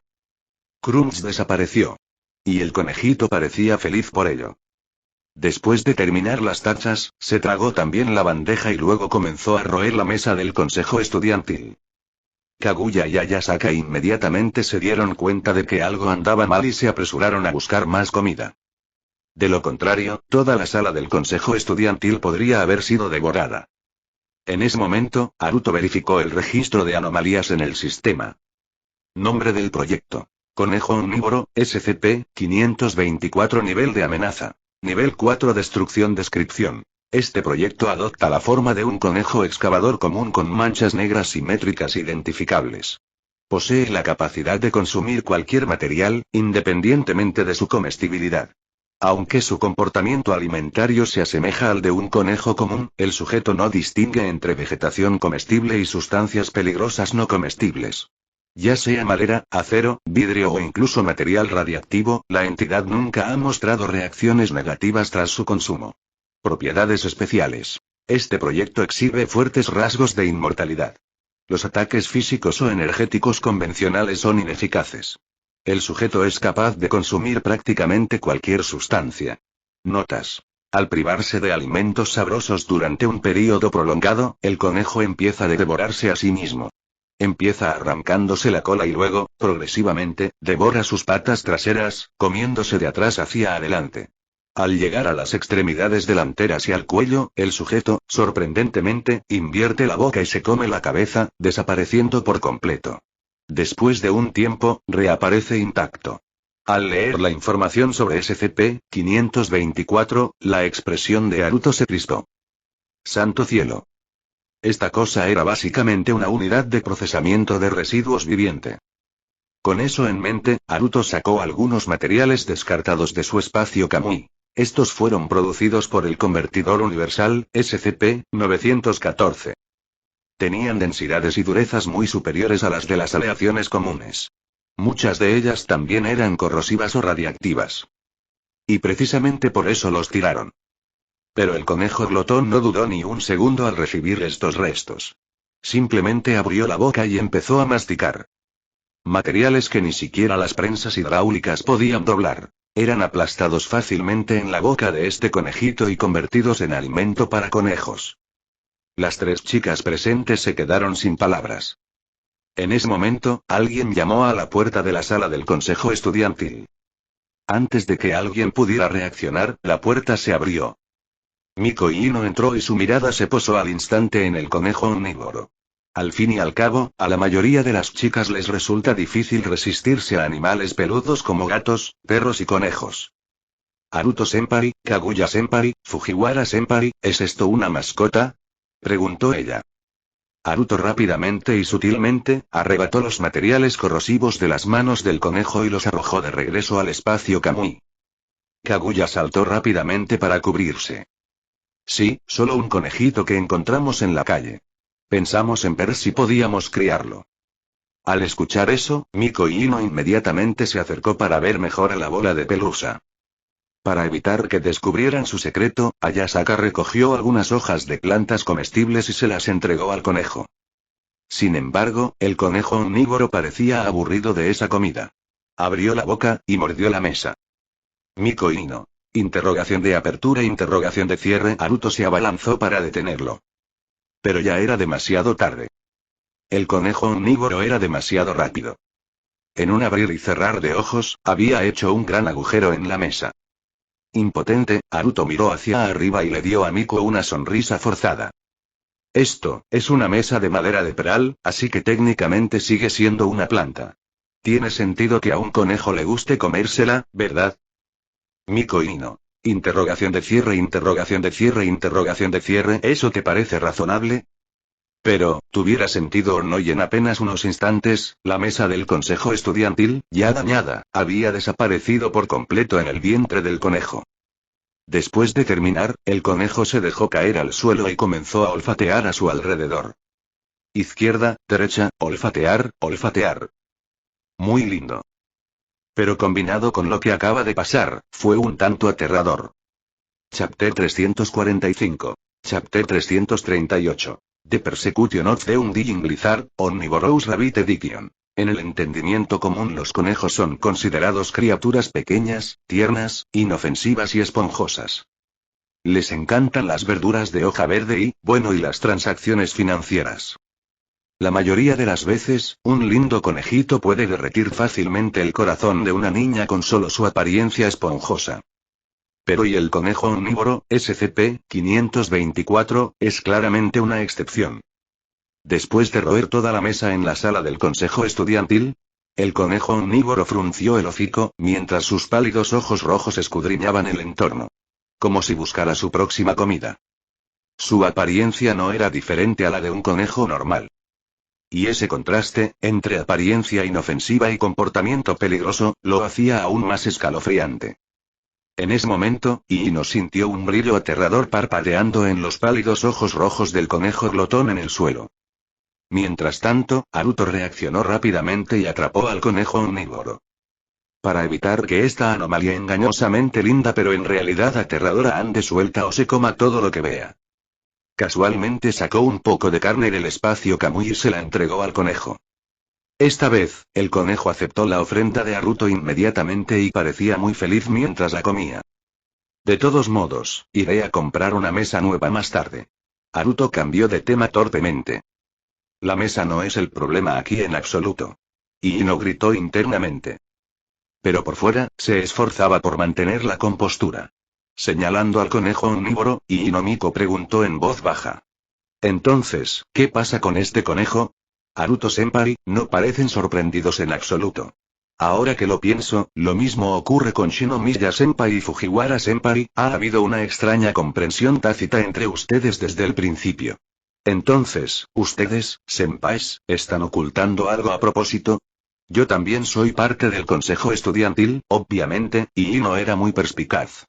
Krums desapareció. Y el conejito parecía feliz por ello. Después de terminar las tachas, se tragó también la bandeja y luego comenzó a roer la mesa del consejo estudiantil. Kaguya y Ayasaka inmediatamente se dieron cuenta de que algo andaba mal y se apresuraron a buscar más comida. De lo contrario, toda la sala del consejo estudiantil podría haber sido devorada. En ese momento, Haruto verificó el registro de anomalías en el sistema. Nombre del proyecto. Conejo omnívoro, SCP-524 nivel de amenaza. Nivel 4 destrucción descripción. Este proyecto adopta la forma de un conejo excavador común con manchas negras simétricas identificables. Posee la capacidad de consumir cualquier material, independientemente de su comestibilidad. Aunque su comportamiento alimentario se asemeja al de un conejo común, el sujeto no distingue entre vegetación comestible y sustancias peligrosas no comestibles. Ya sea madera, acero, vidrio o incluso material radiactivo, la entidad nunca ha mostrado reacciones negativas tras su consumo. Propiedades especiales. Este proyecto exhibe fuertes rasgos de inmortalidad. Los ataques físicos o energéticos convencionales son ineficaces. El sujeto es capaz de consumir prácticamente cualquier sustancia. Notas. Al privarse de alimentos sabrosos durante un período prolongado, el conejo empieza a devorarse a sí mismo. Empieza arrancándose la cola y luego, progresivamente, devora sus patas traseras, comiéndose de atrás hacia adelante. Al llegar a las extremidades delanteras y al cuello, el sujeto, sorprendentemente, invierte la boca y se come la cabeza, desapareciendo por completo. Después de un tiempo, reaparece intacto. Al leer la información sobre SCP-524, la expresión de Haruto se crispó. ¡Santo cielo! Esta cosa era básicamente una unidad de procesamiento de residuos viviente. Con eso en mente, Haruto sacó algunos materiales descartados de su espacio Kamui. Estos fueron producidos por el convertidor universal, SCP-914. Tenían densidades y durezas muy superiores a las de las aleaciones comunes. Muchas de ellas también eran corrosivas o radiactivas. Y precisamente por eso los tiraron. Pero el conejo glotón no dudó ni un segundo al recibir estos restos. Simplemente abrió la boca y empezó a masticar. Materiales que ni siquiera las prensas hidráulicas podían doblar. Eran aplastados fácilmente en la boca de este conejito y convertidos en alimento para conejos. Las tres chicas presentes se quedaron sin palabras. En ese momento, alguien llamó a la puerta de la sala del consejo estudiantil. Antes de que alguien pudiera reaccionar, la puerta se abrió. Miko Ino entró y su mirada se posó al instante en el conejo omnívoro. Al fin y al cabo, a la mayoría de las chicas les resulta difícil resistirse a animales peludos como gatos, perros y conejos. Haruto-senpai, Kaguya-senpai, Fujiwara-senpai, ¿es esto una mascota?, preguntó ella. Haruto rápidamente y sutilmente, arrebató los materiales corrosivos de las manos del conejo y los arrojó de regreso al espacio Kamui. Kaguya saltó rápidamente para cubrirse. Sí, solo un conejito que encontramos en la calle. Pensamos en ver si podíamos criarlo. Al escuchar eso, Miko Ino inmediatamente se acercó para ver mejor a la bola de pelusa. Para evitar que descubrieran su secreto, Ayasaka recogió algunas hojas de plantas comestibles y se las entregó al conejo. Sin embargo, el conejo omnívoro parecía aburrido de esa comida. Abrió la boca, y mordió la mesa. Miko y Ino. Interrogación de apertura, interrogación de cierre. Naruto se abalanzó para detenerlo. Pero ya era demasiado tarde. El conejo omnívoro era demasiado rápido. En un abrir y cerrar de ojos, había hecho un gran agujero en la mesa. Impotente, Naruto miró hacia arriba y le dio a Miko una sonrisa forzada. Esto, es una mesa de madera de peral, así que técnicamente sigue siendo una planta. Tiene sentido que a un conejo le guste comérsela, ¿verdad? Miko y Ino. Interrogación de cierre, interrogación de cierre, interrogación de cierre. ¿Eso te parece razonable? Pero, tuviera sentido o no, y en apenas unos instantes, la mesa del consejo estudiantil, ya dañada, había desaparecido por completo en el vientre del conejo. Después de terminar, el conejo se dejó caer al suelo y comenzó a olfatear a su alrededor. Izquierda, derecha, olfatear, olfatear. Muy lindo. Pero combinado con lo que acaba de pasar, fue un tanto aterrador. Chapter 345. Chapter 338. The Persecution of the Undying Lizard, Omnivorous Rabbit Edition. En el entendimiento común, los conejos son considerados criaturas pequeñas, tiernas, inofensivas y esponjosas. Les encantan las verduras de hoja verde y, bueno, y las transacciones financieras. La mayoría de las veces, un lindo conejito puede derretir fácilmente el corazón de una niña con solo su apariencia esponjosa. Pero y el conejo omnívoro, SCP-524, es claramente una excepción. Después de roer toda la mesa en la sala del consejo estudiantil, el conejo omnívoro frunció el hocico, mientras sus pálidos ojos rojos escudriñaban el entorno. Como si buscara su próxima comida. Su apariencia no era diferente a la de un conejo normal. Y ese contraste, entre apariencia inofensiva y comportamiento peligroso, lo hacía aún más escalofriante. En ese momento, Ino sintió un brillo aterrador parpadeando en los pálidos ojos rojos del conejo glotón en el suelo. Mientras tanto, Naruto reaccionó rápidamente y atrapó al conejo omnívoro. Para evitar que esta anomalía engañosamente linda pero en realidad aterradora ande suelta o se coma todo lo que vea. Casualmente sacó un poco de carne del espacio Kamui y se la entregó al conejo. Esta vez, el conejo aceptó la ofrenda de Naruto inmediatamente y parecía muy feliz mientras la comía. De todos modos, iré a comprar una mesa nueva más tarde. Naruto cambió de tema torpemente. La mesa no es el problema aquí en absoluto. Ino gritó internamente. Pero por fuera, se esforzaba por mantener la compostura. Señalando al conejo omnívoro, Miko preguntó en voz baja. Entonces, ¿qué pasa con este conejo? Naruto-senpai, no parecen sorprendidos en absoluto. Ahora que lo pienso, lo mismo ocurre con Shinomiya-senpai y Fujiwara-senpai, ha habido una extraña comprensión tácita entre ustedes desde el principio. Entonces, ¿ustedes, senpais, están ocultando algo a propósito? Yo también soy parte del consejo estudiantil, obviamente, y Ino era muy perspicaz.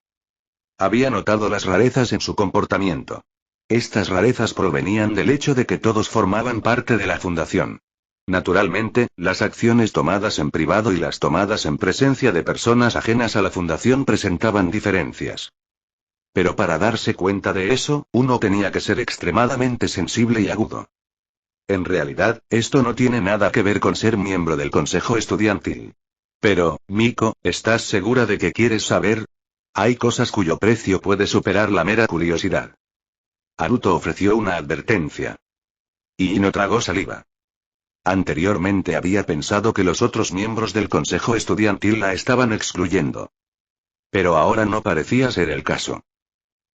Había notado las rarezas en su comportamiento. Estas rarezas provenían del hecho de que todos formaban parte de la fundación. Naturalmente, las acciones tomadas en privado y las tomadas en presencia de personas ajenas a la fundación presentaban diferencias. Pero para darse cuenta de eso, uno tenía que ser extremadamente sensible y agudo. En realidad, esto no tiene nada que ver con ser miembro del consejo estudiantil. Pero, Miko, ¿estás segura de que quieres saber? Hay cosas cuyo precio puede superar la mera curiosidad. Naruto ofreció una advertencia. Ino tragó saliva. Anteriormente había pensado que los otros miembros del consejo estudiantil la estaban excluyendo. Pero ahora no parecía ser el caso.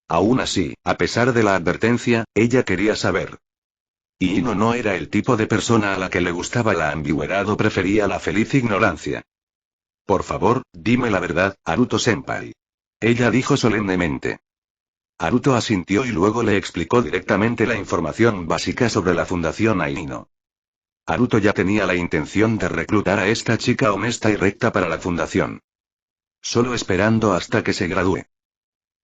Aún así, a pesar de la advertencia, ella quería saber. Ino no era el tipo de persona a la que le gustaba la ambigüedad o prefería la feliz ignorancia. Por favor, dime la verdad, Naruto-senpai. Ella dijo solemnemente. Naruto asintió y luego le explicó directamente la información básica sobre la fundación a Ino. Naruto ya tenía la intención de reclutar a esta chica honesta y recta para la fundación. Solo esperando hasta que se gradúe.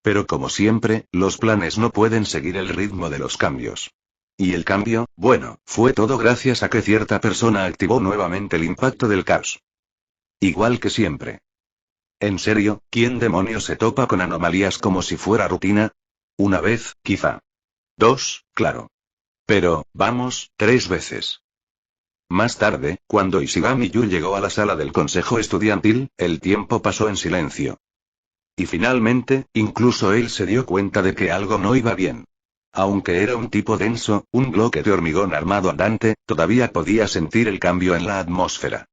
Pero como siempre, los planes no pueden seguir el ritmo de los cambios. Y el cambio, bueno, fue todo gracias a que cierta persona activó nuevamente el impacto del caos. Igual que siempre. En serio, ¿quién demonios se topa con anomalías como si fuera rutina? Una vez, quizá. Dos, claro. Pero, vamos, 3 veces. Más tarde, cuando Ishigami Yu llegó a la sala del consejo estudiantil, el tiempo pasó en silencio. Y finalmente, incluso él se dio cuenta de que algo no iba bien. Aunque era un tipo denso, un bloque de hormigón armado andante, todavía podía sentir el cambio en la atmósfera.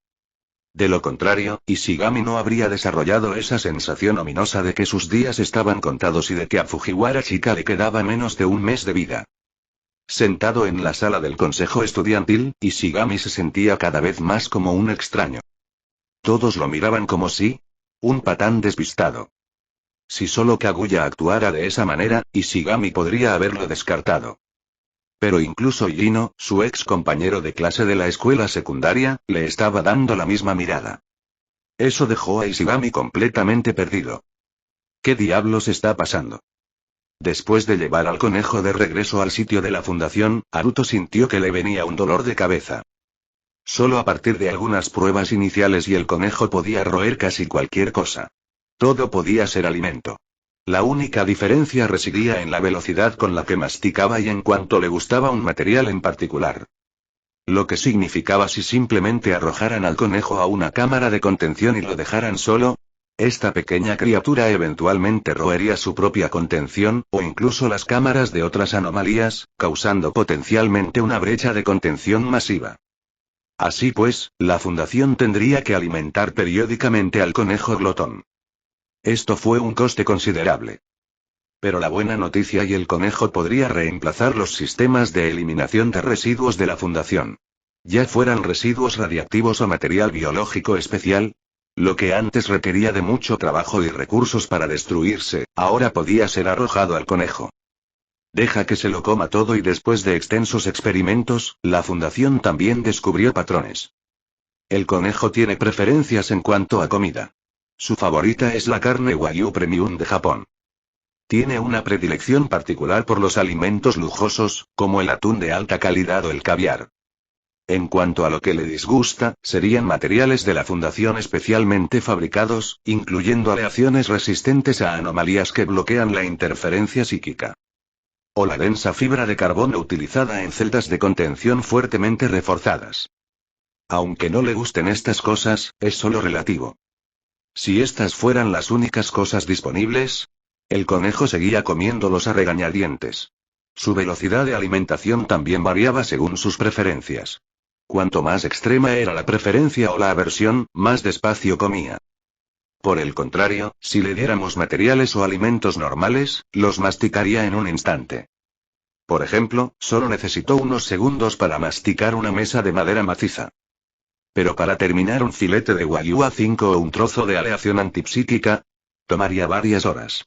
De lo contrario, Ishigami no habría desarrollado esa sensación ominosa de que sus días estaban contados y de que a Fujiwara Chica le quedaba menos de un mes de vida. Sentado en la sala del consejo estudiantil, Ishigami se sentía cada vez más como un extraño. Todos lo miraban como si... un patán despistado. Si solo Kaguya actuara de esa manera, Ishigami podría haberlo descartado. Pero incluso Gino, su ex compañero de clase de la escuela secundaria, le estaba dando la misma mirada. Eso dejó a Ishigami completamente perdido. ¿Qué diablos está pasando? Después de llevar al conejo de regreso al sitio de la fundación, Haruto sintió que le venía un dolor de cabeza. Solo a partir de algunas pruebas iniciales y el conejo podía roer casi cualquier cosa. Todo podía ser alimento. La única diferencia residía en la velocidad con la que masticaba y en cuanto le gustaba un material en particular. Lo que significaba si simplemente arrojaran al conejo a una cámara de contención y lo dejaran solo. Esta pequeña criatura eventualmente roería su propia contención, o incluso las cámaras de otras anomalías, causando potencialmente una brecha de contención masiva. Así pues, la fundación tendría que alimentar periódicamente al conejo glotón. Esto fue un coste considerable. Pero la buena noticia y el conejo podría reemplazar los sistemas de eliminación de residuos de la fundación. Ya fueran residuos radiactivos o material biológico especial. Lo que antes requería de mucho trabajo y recursos para destruirse, ahora podía ser arrojado al conejo. Deja que se lo coma todo y después de extensos experimentos, la fundación también descubrió patrones. El conejo tiene preferencias en cuanto a comida. Su favorita es la carne Wagyu Premium de Japón. Tiene una predilección particular por los alimentos lujosos, como el atún de alta calidad o el caviar. En cuanto a lo que le disgusta, serían materiales de la fundación especialmente fabricados, incluyendo aleaciones resistentes a anomalías que bloquean la interferencia psíquica. O la densa fibra de carbono utilizada en celdas de contención fuertemente reforzadas. Aunque no le gusten estas cosas, es solo relativo. Si estas fueran las únicas cosas disponibles, el conejo seguía comiéndolos a regañadientes. Su velocidad de alimentación también variaba según sus preferencias. Cuanto más extrema era la preferencia o la aversión, más despacio comía. Por el contrario, si le diéramos materiales o alimentos normales, los masticaría en un instante. Por ejemplo, solo necesitó unos segundos para masticar una mesa de madera maciza. Pero para terminar un filete de Wagyu A5 o un trozo de aleación antipsíquica, tomaría varias horas.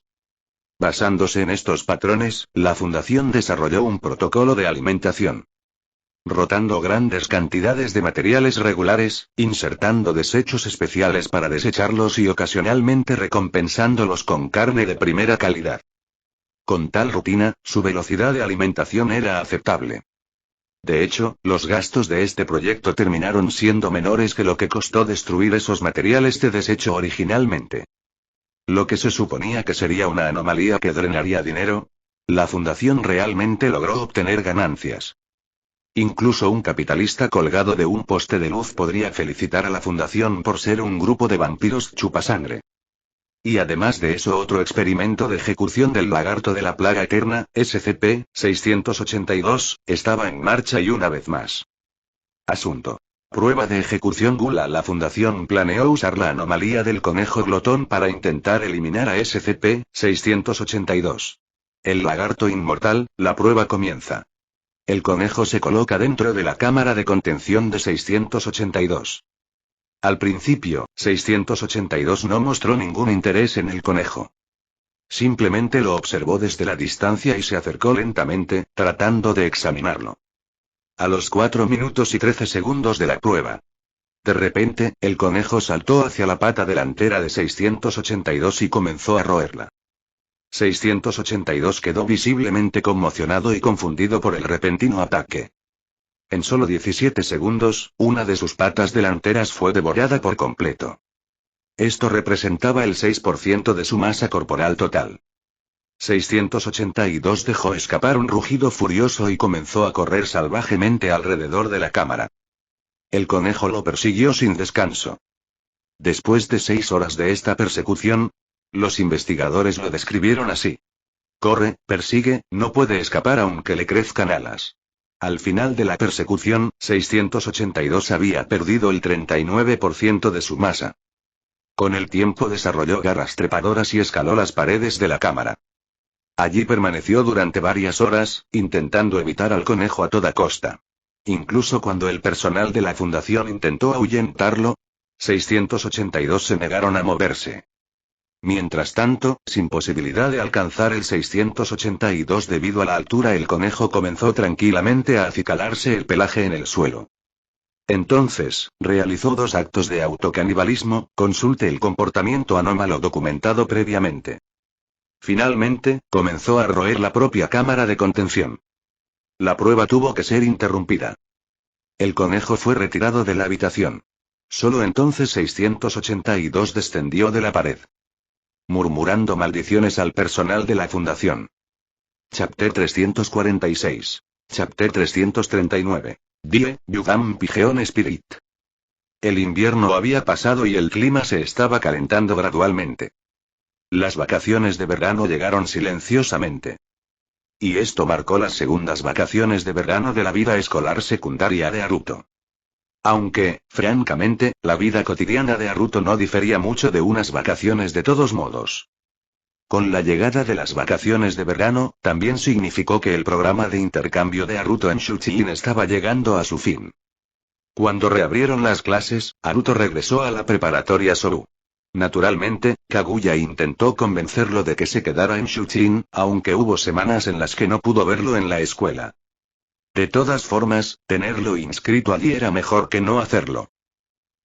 Basándose en estos patrones, la fundación desarrolló un protocolo de alimentación. Rotando grandes cantidades de materiales regulares, insertando desechos especiales para desecharlos y ocasionalmente recompensándolos con carne de primera calidad. Con tal rutina, su velocidad de alimentación era aceptable. De hecho, los gastos de este proyecto terminaron siendo menores que lo que costó destruir esos materiales de desecho originalmente. Lo que se suponía que sería una anomalía que drenaría dinero, la fundación realmente logró obtener ganancias. Incluso un capitalista colgado de un poste de luz podría felicitar a la fundación por ser un grupo de vampiros chupasangre. Y además de eso, otro experimento de ejecución del lagarto de la plaga eterna, SCP-682, estaba en marcha y una vez más. Asunto. Prueba de ejecución Gula. La fundación planeó usar la anomalía del conejo glotón para intentar eliminar a SCP-682. El lagarto inmortal, la prueba comienza. El conejo se coloca dentro de la cámara de contención de 682. Al principio, 682 no mostró ningún interés en el conejo. Simplemente lo observó desde la distancia y se acercó lentamente, tratando de examinarlo. A los 4 minutos y 13 segundos de la prueba. De repente, el conejo saltó hacia la pata delantera de 682 y comenzó a roerla. 682 quedó visiblemente conmocionado y confundido por el repentino ataque. En solo 17 segundos, una de sus patas delanteras fue devorada por completo. Esto representaba el 6% de su masa corporal total. 682 dejó escapar un rugido furioso y comenzó a correr salvajemente alrededor de la cámara. El conejo lo persiguió sin descanso. Después de 6 horas de esta persecución, los investigadores lo describieron así. Corre, persigue, no puede escapar aunque le crezcan alas. Al final de la persecución, 682 había perdido el 39% de su masa. Con el tiempo desarrolló garras trepadoras y escaló las paredes de la cámara. Allí permaneció durante varias horas, intentando evitar al conejo a toda costa. Incluso cuando el personal de la fundación intentó ahuyentarlo, 682 se negaron a moverse. Mientras tanto, sin posibilidad de alcanzar el 682 debido a la altura, el conejo comenzó tranquilamente a acicalarse el pelaje en el suelo. Entonces, realizó 2 actos de autocanibalismo, consulte el comportamiento anómalo documentado previamente. Finalmente, comenzó a roer la propia cámara de contención. La prueba tuvo que ser interrumpida. El conejo fue retirado de la habitación. Solo entonces 682 descendió de la pared, murmurando maldiciones al personal de la fundación. Chapter 346. Chapter 339. Die, Yudam Pigeon Spirit. El invierno había pasado y el clima se estaba calentando gradualmente. Las vacaciones de verano llegaron silenciosamente. Y esto marcó las segundas vacaciones de verano de la vida escolar secundaria de Haruto. Aunque, francamente, la vida cotidiana de Haruto no difería mucho de unas vacaciones de todos modos. Con la llegada de las vacaciones de verano, también significó que el programa de intercambio de Haruto en Shuchiin estaba llegando a su fin. Cuando reabrieron las clases, Haruto regresó a la preparatoria Sobu. Naturalmente, Kaguya intentó convencerlo de que se quedara en Shuchiin, aunque hubo semanas en las que no pudo verlo en la escuela. De todas formas, tenerlo inscrito allí era mejor que no hacerlo.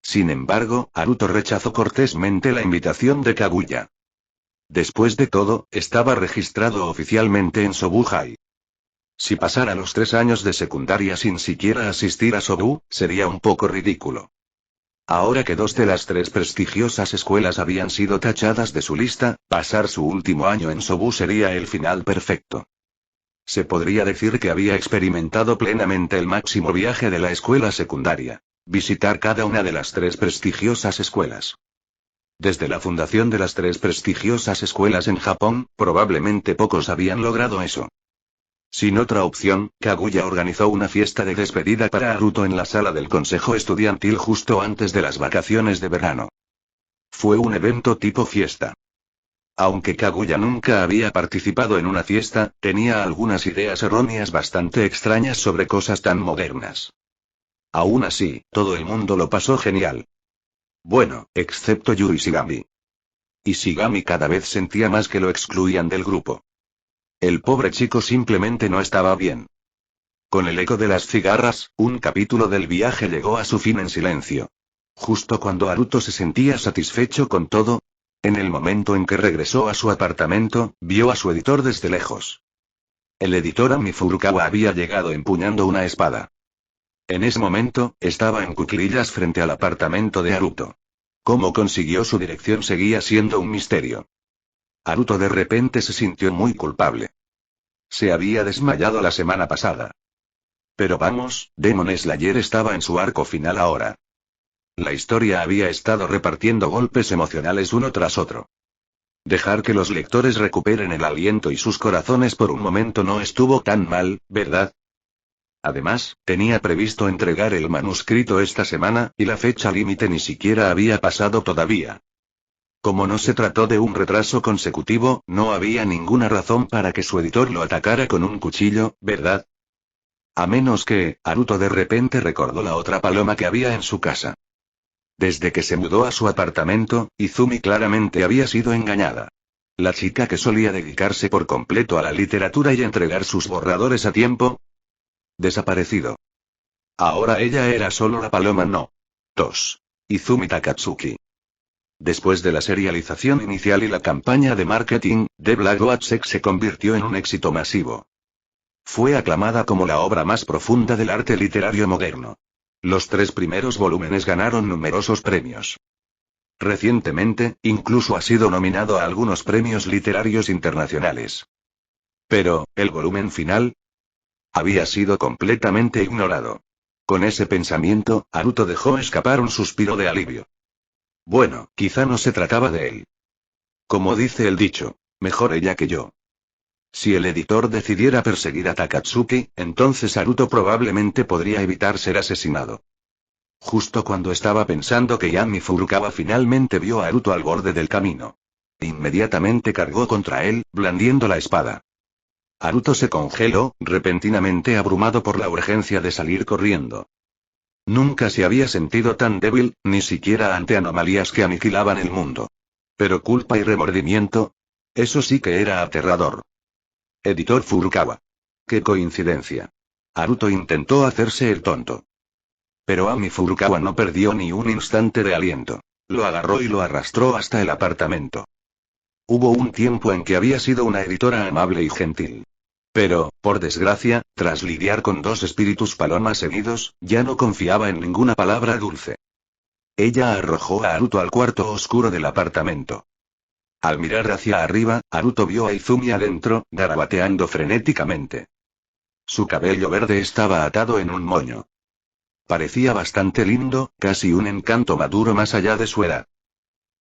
Sin embargo, Haruto rechazó cortésmente la invitación de Kaguya. Después de todo, estaba registrado oficialmente en Sobu High. Si pasara los 3 años de secundaria sin siquiera asistir a Sobu, sería un poco ridículo. Ahora que 2 de las 3 prestigiosas escuelas habían sido tachadas de su lista, pasar su último año en Sobu sería el final perfecto. Se podría decir que había experimentado plenamente el máximo viaje de la escuela secundaria: visitar cada una de las 3 prestigiosas escuelas. Desde la fundación de las 3 prestigiosas escuelas en Japón, probablemente pocos habían logrado eso. Sin otra opción, Kaguya organizó una fiesta de despedida para Haruto en la sala del consejo estudiantil justo antes de las vacaciones de verano. Fue un evento tipo fiesta. Aunque Kaguya nunca había participado en una fiesta, tenía algunas ideas erróneas bastante extrañas sobre cosas tan modernas. Aún así, todo el mundo lo pasó genial. Bueno, excepto Yui Shigami. Y Shigami cada vez sentía más que lo excluían del grupo. El pobre chico simplemente no estaba bien. Con el eco de las cigarras, un capítulo del viaje llegó a su fin en silencio. Justo cuando Haruto se sentía satisfecho con todo, en el momento en que regresó a su apartamento, vio a su editor desde lejos. El editor Ami Furukawa había llegado empuñando una espada. En ese momento, estaba en cuclillas frente al apartamento de Haruto. Cómo consiguió su dirección seguía siendo un misterio. Haruto de repente se sintió muy culpable. Se había desmayado la semana pasada. Pero vamos, Demon Slayer estaba en su arco final ahora. La historia había estado repartiendo golpes emocionales uno tras otro. Dejar que los lectores recuperen el aliento y sus corazones por un momento no estuvo tan mal, ¿verdad? Además, tenía previsto entregar el manuscrito esta semana, y la fecha límite ni siquiera había pasado todavía. Como no se trató de un retraso consecutivo, no había ninguna razón para que su editor lo atacara con un cuchillo, ¿verdad? A menos que, Haruto de repente recordó la otra paloma que había en su casa. Desde que se mudó a su apartamento, Izumi claramente había sido engañada. La chica que solía dedicarse por completo a la literatura y entregar sus borradores a tiempo. Desaparecido. Ahora ella era solo la paloma no. 2. Izumi Takatsuki. Después de la serialización inicial y la campaña de marketing, The Black Goatsek se convirtió en un éxito masivo. Fue aclamada como la obra más profunda del arte literario moderno. Los 3 primeros volúmenes ganaron numerosos premios. Recientemente, incluso ha sido nominado a algunos premios literarios internacionales. Pero, ¿el volumen final? Había sido completamente ignorado. Con ese pensamiento, Haruto dejó escapar un suspiro de alivio. Bueno, quizá no se trataba de él. Como dice el dicho, mejor ella que yo. Si el editor decidiera perseguir a Takatsuki, entonces Haruto probablemente podría evitar ser asesinado. Justo cuando estaba pensando que Yami Furukawa finalmente vio a Haruto al borde del camino. Inmediatamente cargó contra él, blandiendo la espada. Haruto se congeló, repentinamente abrumado por la urgencia de salir corriendo. Nunca se había sentido tan débil, ni siquiera ante anomalías que aniquilaban el mundo. Pero culpa y remordimiento. Eso sí que era aterrador. Editor Furukawa. ¡Qué coincidencia! Haruto intentó hacerse el tonto. Pero Ami Furukawa no perdió ni un instante de aliento. Lo agarró y lo arrastró hasta el apartamento. Hubo un tiempo en que había sido una editora amable y gentil. Pero, por desgracia, tras lidiar con dos espíritus palomas seguidos, ya no confiaba en ninguna palabra dulce. Ella arrojó a Haruto al cuarto oscuro del apartamento. Al mirar hacia arriba, Haruto vio a Izumi adentro, garabateando frenéticamente. Su cabello verde estaba atado en un moño. Parecía bastante lindo, casi un encanto maduro más allá de su edad.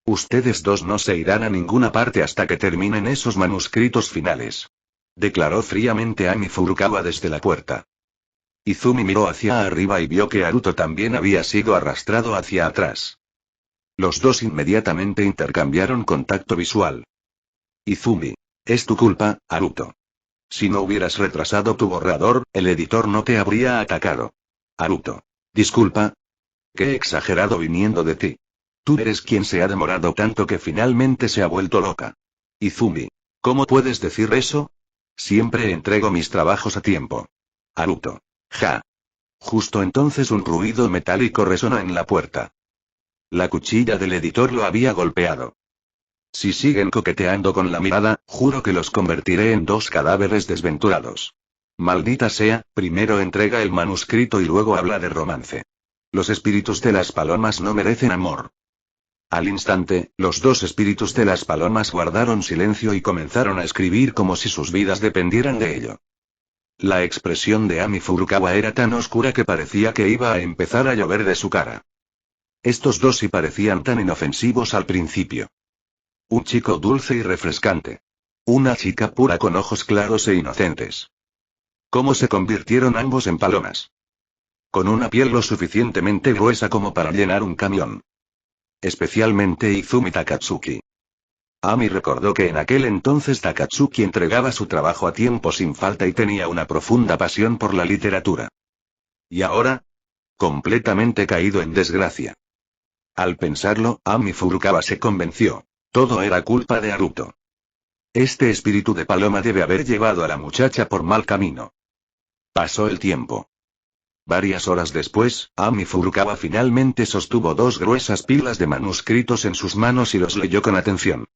Ustedes dos no se irán a ninguna parte hasta que terminen esos manuscritos finales. Declaró fríamente Ami Furukawa desde la puerta. Izumi miró hacia arriba y vio que Haruto también había sido arrastrado hacia atrás. Los dos inmediatamente intercambiaron contacto visual. Izumi. Es tu culpa, Haruto. Si no hubieras retrasado tu borrador, el editor no te habría atacado. Haruto. Disculpa. Qué exagerado viniendo de ti. Tú eres quien se ha demorado tanto que finalmente se ha vuelto loca. Izumi. ¿Cómo puedes decir eso? Siempre entrego mis trabajos a tiempo. Haruto. Ja. Justo entonces un ruido metálico resonó en la puerta. La cuchilla del editor lo había golpeado. Si siguen coqueteando con la mirada, juro que los convertiré en dos cadáveres desventurados. Maldita sea, primero entrega el manuscrito y luego habla de romance. Los espíritus de las palomas no merecen amor. Al instante, los dos espíritus de las palomas guardaron silencio y comenzaron a escribir como si sus vidas dependieran de ello. La expresión de Ami Furukawa era tan oscura que parecía que iba a empezar a llover de su cara. Estos dos sí parecían tan inofensivos al principio. Un chico dulce y refrescante. Una chica pura con ojos claros e inocentes. ¿Cómo se convirtieron ambos en palomas? Con una piel lo suficientemente gruesa como para llenar un camión. Especialmente Izumi Takatsuki. Ami recordó que en aquel entonces Takatsuki entregaba su trabajo a tiempo sin falta y tenía una profunda pasión por la literatura. ¿Y ahora? Completamente caído en desgracia. Al pensarlo, Ami Furukawa se convenció. Todo era culpa de Haruto. Este espíritu de paloma debe haber llevado a la muchacha por mal camino. Pasó el tiempo. Varias horas después, Ami Furukawa finalmente sostuvo dos gruesas pilas de manuscritos en sus manos y los leyó con atención.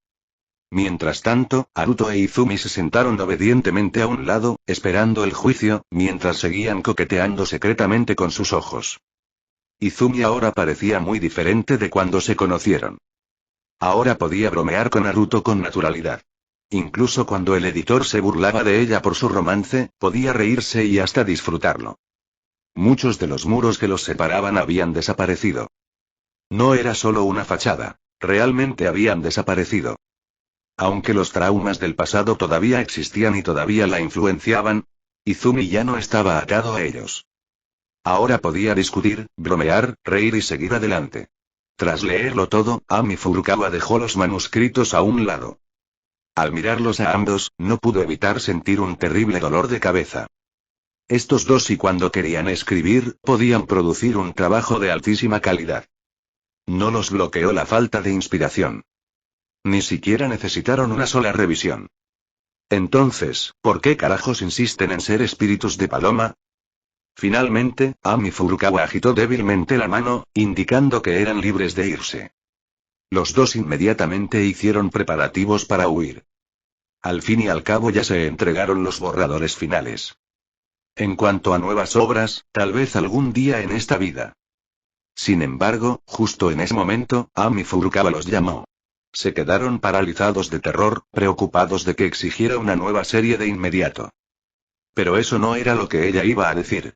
Mientras tanto, Haruto e Izumi se sentaron obedientemente a un lado, esperando el juicio, mientras seguían coqueteando secretamente con sus ojos. Izumi ahora parecía muy diferente de cuando se conocieron. Ahora podía bromear con Haruto con naturalidad. Incluso cuando el editor se burlaba de ella por su romance, podía reírse y hasta disfrutarlo. Muchos de los muros que los separaban habían desaparecido. No era solo una fachada, realmente habían desaparecido. Aunque los traumas del pasado todavía existían y todavía la influenciaban, Izumi ya no estaba atado a ellos. Ahora podía discutir, bromear, reír y seguir adelante. Tras leerlo todo, Ami Furukawa dejó los manuscritos a un lado. Al mirarlos a ambos, no pudo evitar sentir un terrible dolor de cabeza. Estos dos y cuando querían escribir, podían producir un trabajo de altísima calidad. No los bloqueó la falta de inspiración. Ni siquiera necesitaron una sola revisión. Entonces, ¿por qué carajos insisten en ser espíritus de paloma? Finalmente, Ami Furukawa agitó débilmente la mano, indicando que eran libres de irse. Los dos inmediatamente hicieron preparativos para huir. Al fin y al cabo ya se entregaron los borradores finales. En cuanto a nuevas obras, tal vez algún día en esta vida. Sin embargo, justo en ese momento, Ami Furukawa los llamó. Se quedaron paralizados de terror, preocupados de que exigiera una nueva serie de inmediato. Pero eso no era lo que ella iba a decir.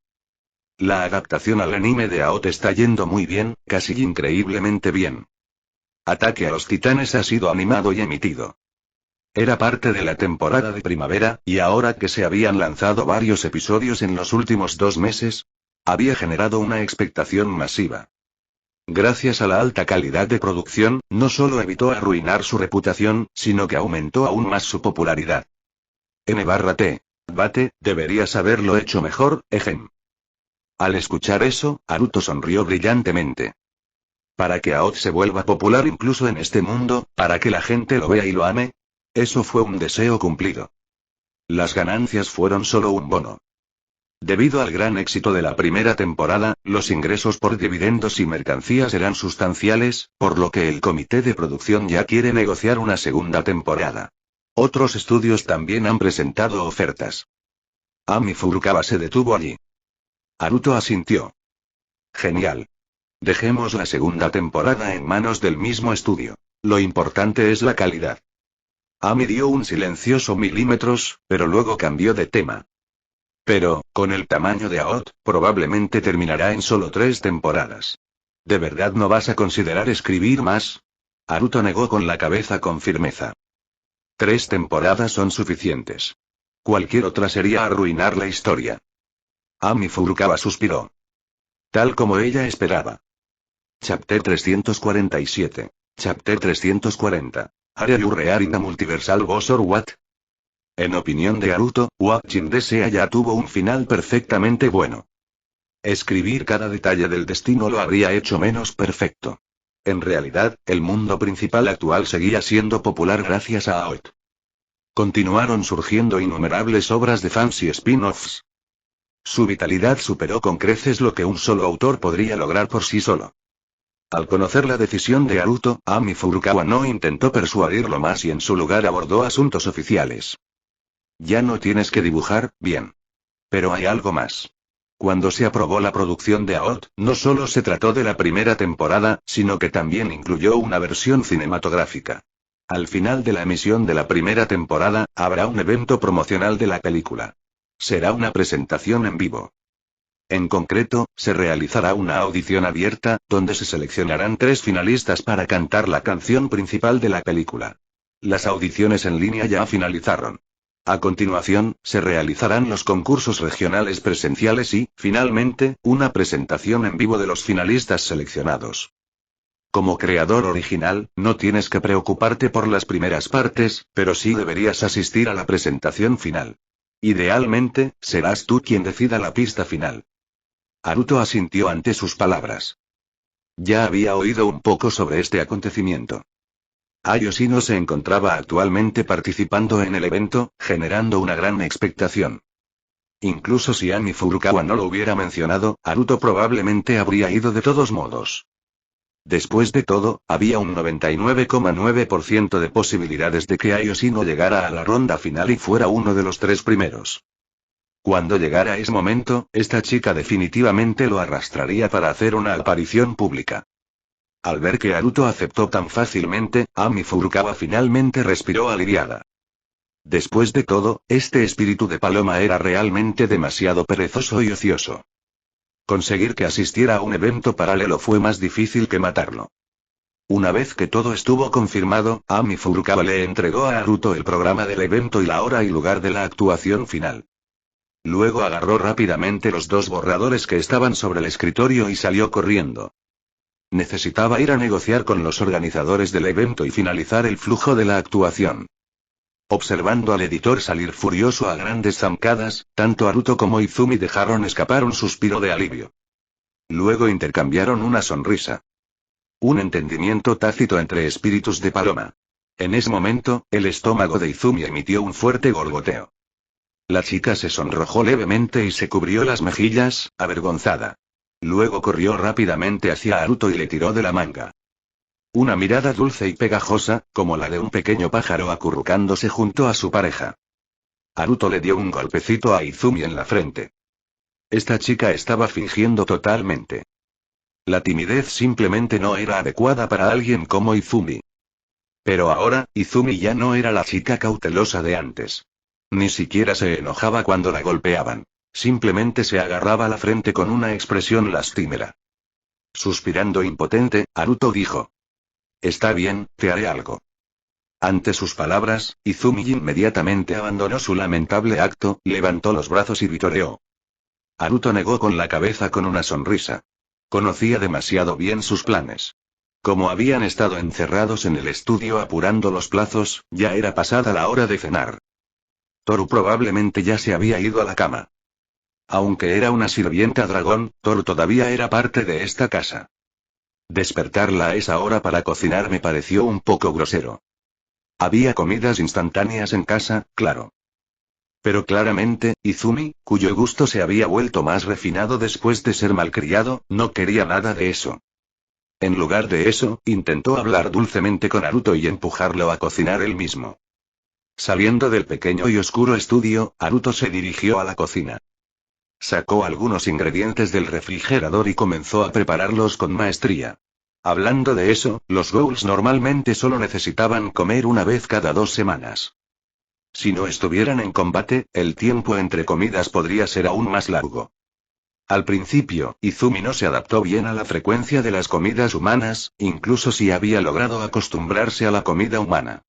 La adaptación al anime de AOT está yendo muy bien, casi increíblemente bien. Ataque a los Titanes ha sido animado y emitido. Era parte de la temporada de primavera, y ahora que se habían lanzado varios episodios en los últimos 2 meses, había generado una expectación masiva. Gracias a la alta calidad de producción, no solo evitó arruinar su reputación, sino que aumentó aún más su popularidad. N/T. Bate, deberías haberlo hecho mejor, ejem. Al escuchar eso, Haruto sonrió brillantemente. Para que AOT se vuelva popular incluso en este mundo, para que la gente lo vea y lo ame. Eso fue un deseo cumplido. Las ganancias fueron solo un bono. Debido al gran éxito de la primera temporada, los ingresos por dividendos y mercancías eran sustanciales, por lo que el comité de producción ya quiere negociar una segunda temporada. Otros estudios también han presentado ofertas. Ami Furukawa se detuvo allí. Haruto asintió. Genial. Dejemos la segunda temporada en manos del mismo estudio. Lo importante es la calidad. Ami dio un silencioso milímetros, pero luego cambió de tema. Pero, con el tamaño de AOT, probablemente terminará en solo 3 temporadas. ¿De verdad no vas a considerar escribir más? Haruto negó con la cabeza con firmeza. 3 temporadas son suficientes. Cualquier otra sería arruinar la historia. Ami Furukawa suspiró. Tal como ella esperaba. Chapter 347. Chapter 340. ¿Are you rearing a multiversal boss or what? En opinión de Haruto, Watching Desea ya tuvo un final perfectamente bueno. Escribir cada detalle del destino lo habría hecho menos perfecto. En realidad, el mundo principal actual seguía siendo popular gracias a AOT. Continuaron surgiendo innumerables obras de fans y spin-offs. Su vitalidad superó con creces lo que un solo autor podría lograr por sí solo. Al conocer la decisión de Haruto, Ami Furukawa no intentó persuadirlo más y en su lugar abordó asuntos oficiales. Ya no tienes que dibujar, bien. Pero hay algo más. Cuando se aprobó la producción de AOT, no solo se trató de la primera temporada, sino que también incluyó una versión cinematográfica. Al final de la emisión de la primera temporada, habrá un evento promocional de la película. Será una presentación en vivo. En concreto, se realizará una audición abierta, donde se seleccionarán 3 finalistas para cantar la canción principal de la película. Las audiciones en línea ya finalizaron. A continuación, se realizarán los concursos regionales presenciales y, finalmente, una presentación en vivo de los finalistas seleccionados. Como creador original, no tienes que preocuparte por las primeras partes, pero sí deberías asistir a la presentación final. Idealmente, serás tú quien decida la pista final. Haruto asintió ante sus palabras. Ya había oído un poco sobre este acontecimiento. Yoshino se encontraba actualmente participando en el evento, generando una gran expectación. Incluso si Ami Furukawa no lo hubiera mencionado, Haruto probablemente habría ido de todos modos. Después de todo, había un 99,9% de posibilidades de que Yoshino llegara a la ronda final y fuera uno de los 3 primeros. Cuando llegara ese momento, esta chica definitivamente lo arrastraría para hacer una aparición pública. Al ver que Haruto aceptó tan fácilmente, Ami Furukawa finalmente respiró aliviada. Después de todo, este espíritu de paloma era realmente demasiado perezoso y ocioso. Conseguir que asistiera a un evento paralelo fue más difícil que matarlo. Una vez que todo estuvo confirmado, Ami Furukawa le entregó a Haruto el programa del evento y la hora y lugar de la actuación final. Luego agarró rápidamente los 2 borradores que estaban sobre el escritorio y salió corriendo. Necesitaba ir a negociar con los organizadores del evento y finalizar el flujo de la actuación. Observando al editor salir furioso a grandes zancadas, tanto Haruto como Izumi dejaron escapar un suspiro de alivio. Luego intercambiaron una sonrisa. Un entendimiento tácito entre espíritus de paloma. En ese momento, el estómago de Izumi emitió un fuerte gorgoteo. La chica se sonrojó levemente y se cubrió las mejillas, avergonzada. Luego corrió rápidamente hacia Haruto y le tiró de la manga. Una mirada dulce y pegajosa, como la de un pequeño pájaro acurrucándose junto a su pareja. Haruto le dio un golpecito a Izumi en la frente. Esta chica estaba fingiendo totalmente. La timidez simplemente no era adecuada para alguien como Izumi. Pero ahora, Izumi ya no era la chica cautelosa de antes. Ni siquiera se enojaba cuando la golpeaban. Simplemente se agarraba la frente con una expresión lastimera. Suspirando impotente, Haruto dijo: Está bien, te haré algo. Ante sus palabras, Izumi inmediatamente abandonó su lamentable acto, levantó los brazos y vitoreó. Haruto negó con la cabeza con una sonrisa. Conocía demasiado bien sus planes. Como habían estado encerrados en el estudio apurando los plazos, ya era pasada la hora de cenar. Toru probablemente ya se había ido a la cama. Aunque era una sirvienta dragón, Toru todavía era parte de esta casa. Despertarla a esa hora para cocinar me pareció un poco grosero. Había comidas instantáneas en casa, claro. Pero claramente, Izumi, cuyo gusto se había vuelto más refinado después de ser malcriado, no quería nada de eso. En lugar de eso, intentó hablar dulcemente con Haruto y empujarlo a cocinar él mismo. Saliendo del pequeño y oscuro estudio, Haruto se dirigió a la cocina. Sacó algunos ingredientes del refrigerador y comenzó a prepararlos con maestría. Hablando de eso, los ghouls normalmente solo necesitaban comer una vez cada 2 semanas. Si no estuvieran en combate, el tiempo entre comidas podría ser aún más largo. Al principio, Izumi no se adaptó bien a la frecuencia de las comidas humanas, incluso si había logrado acostumbrarse a la comida humana.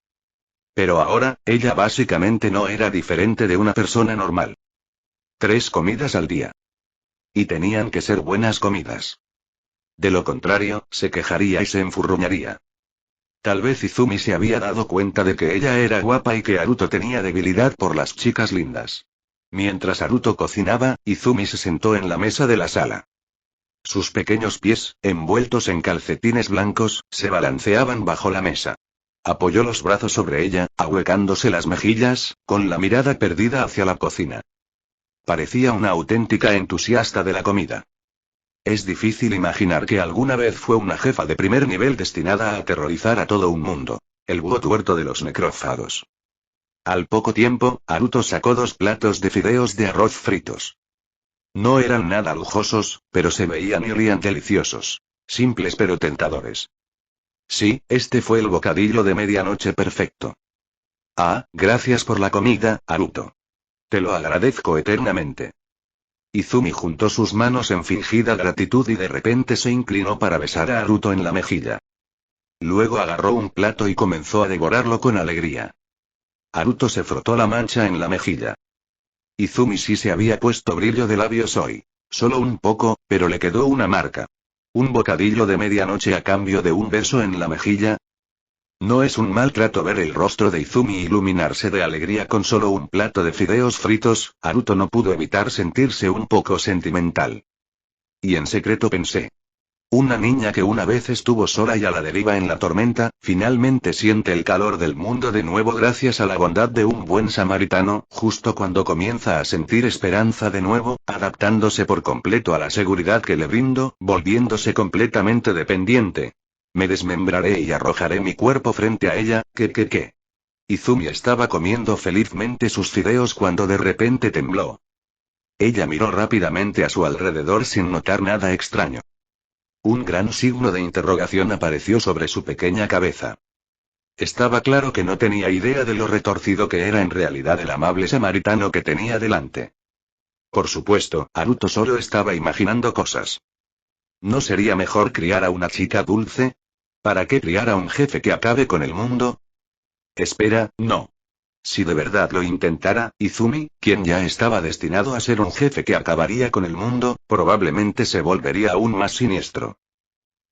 Pero ahora, ella básicamente no era diferente de una persona normal. 3 comidas al día. Y tenían que ser buenas comidas. De lo contrario, se quejaría y se enfurruñaría. Tal vez Izumi se había dado cuenta de que ella era guapa y que Haruto tenía debilidad por las chicas lindas. Mientras Haruto cocinaba, Izumi se sentó en la mesa de la sala. Sus pequeños pies, envueltos en calcetines blancos, se balanceaban bajo la mesa. Apoyó los brazos sobre ella, ahuecándose las mejillas, con la mirada perdida hacia la cocina. Parecía una auténtica entusiasta de la comida. Es difícil imaginar que alguna vez fue una jefa de primer nivel destinada a aterrorizar a todo un mundo. El búho tuerto de los necrófagos. Al poco tiempo, Haruto sacó 2 platos de fideos de arroz fritos. No eran nada lujosos, pero se veían y olían deliciosos. Simples pero tentadores. Sí, este fue el bocadillo de medianoche perfecto. Ah, gracias por la comida, Haruto. Te lo agradezco eternamente. Izumi juntó sus manos en fingida gratitud y de repente se inclinó para besar a Haruto en la mejilla. Luego agarró un plato y comenzó a devorarlo con alegría. Haruto se frotó la mancha en la mejilla. Izumi sí se había puesto brillo de labios hoy. Solo un poco, pero le quedó una marca. ¿Un bocadillo de medianoche a cambio de un beso en la mejilla? No es un mal trato ver el rostro de Izumi iluminarse de alegría con solo un plato de fideos fritos. Haruto no pudo evitar sentirse un poco sentimental. Y en secreto pensé. Una niña que una vez estuvo sola y a la deriva en la tormenta, finalmente siente el calor del mundo de nuevo gracias a la bondad de un buen samaritano, justo cuando comienza a sentir esperanza de nuevo, adaptándose por completo a la seguridad que le brindo, volviéndose completamente dependiente. Me desmembraré y arrojaré mi cuerpo frente a ella, ¿qué? Izumi estaba comiendo felizmente sus fideos cuando de repente tembló. Ella miró rápidamente a su alrededor sin notar nada extraño. Un gran signo de interrogación apareció sobre su pequeña cabeza. Estaba claro que no tenía idea de lo retorcido que era en realidad el amable samaritano que tenía delante. Por supuesto, Haruto solo estaba imaginando cosas. ¿No sería mejor criar a una chica dulce? ¿Para qué criar a un jefe que acabe con el mundo? Espera, no. Si de verdad lo intentara, Izumi, quien ya estaba destinado a ser un jefe que acabaría con el mundo, probablemente se volvería aún más siniestro.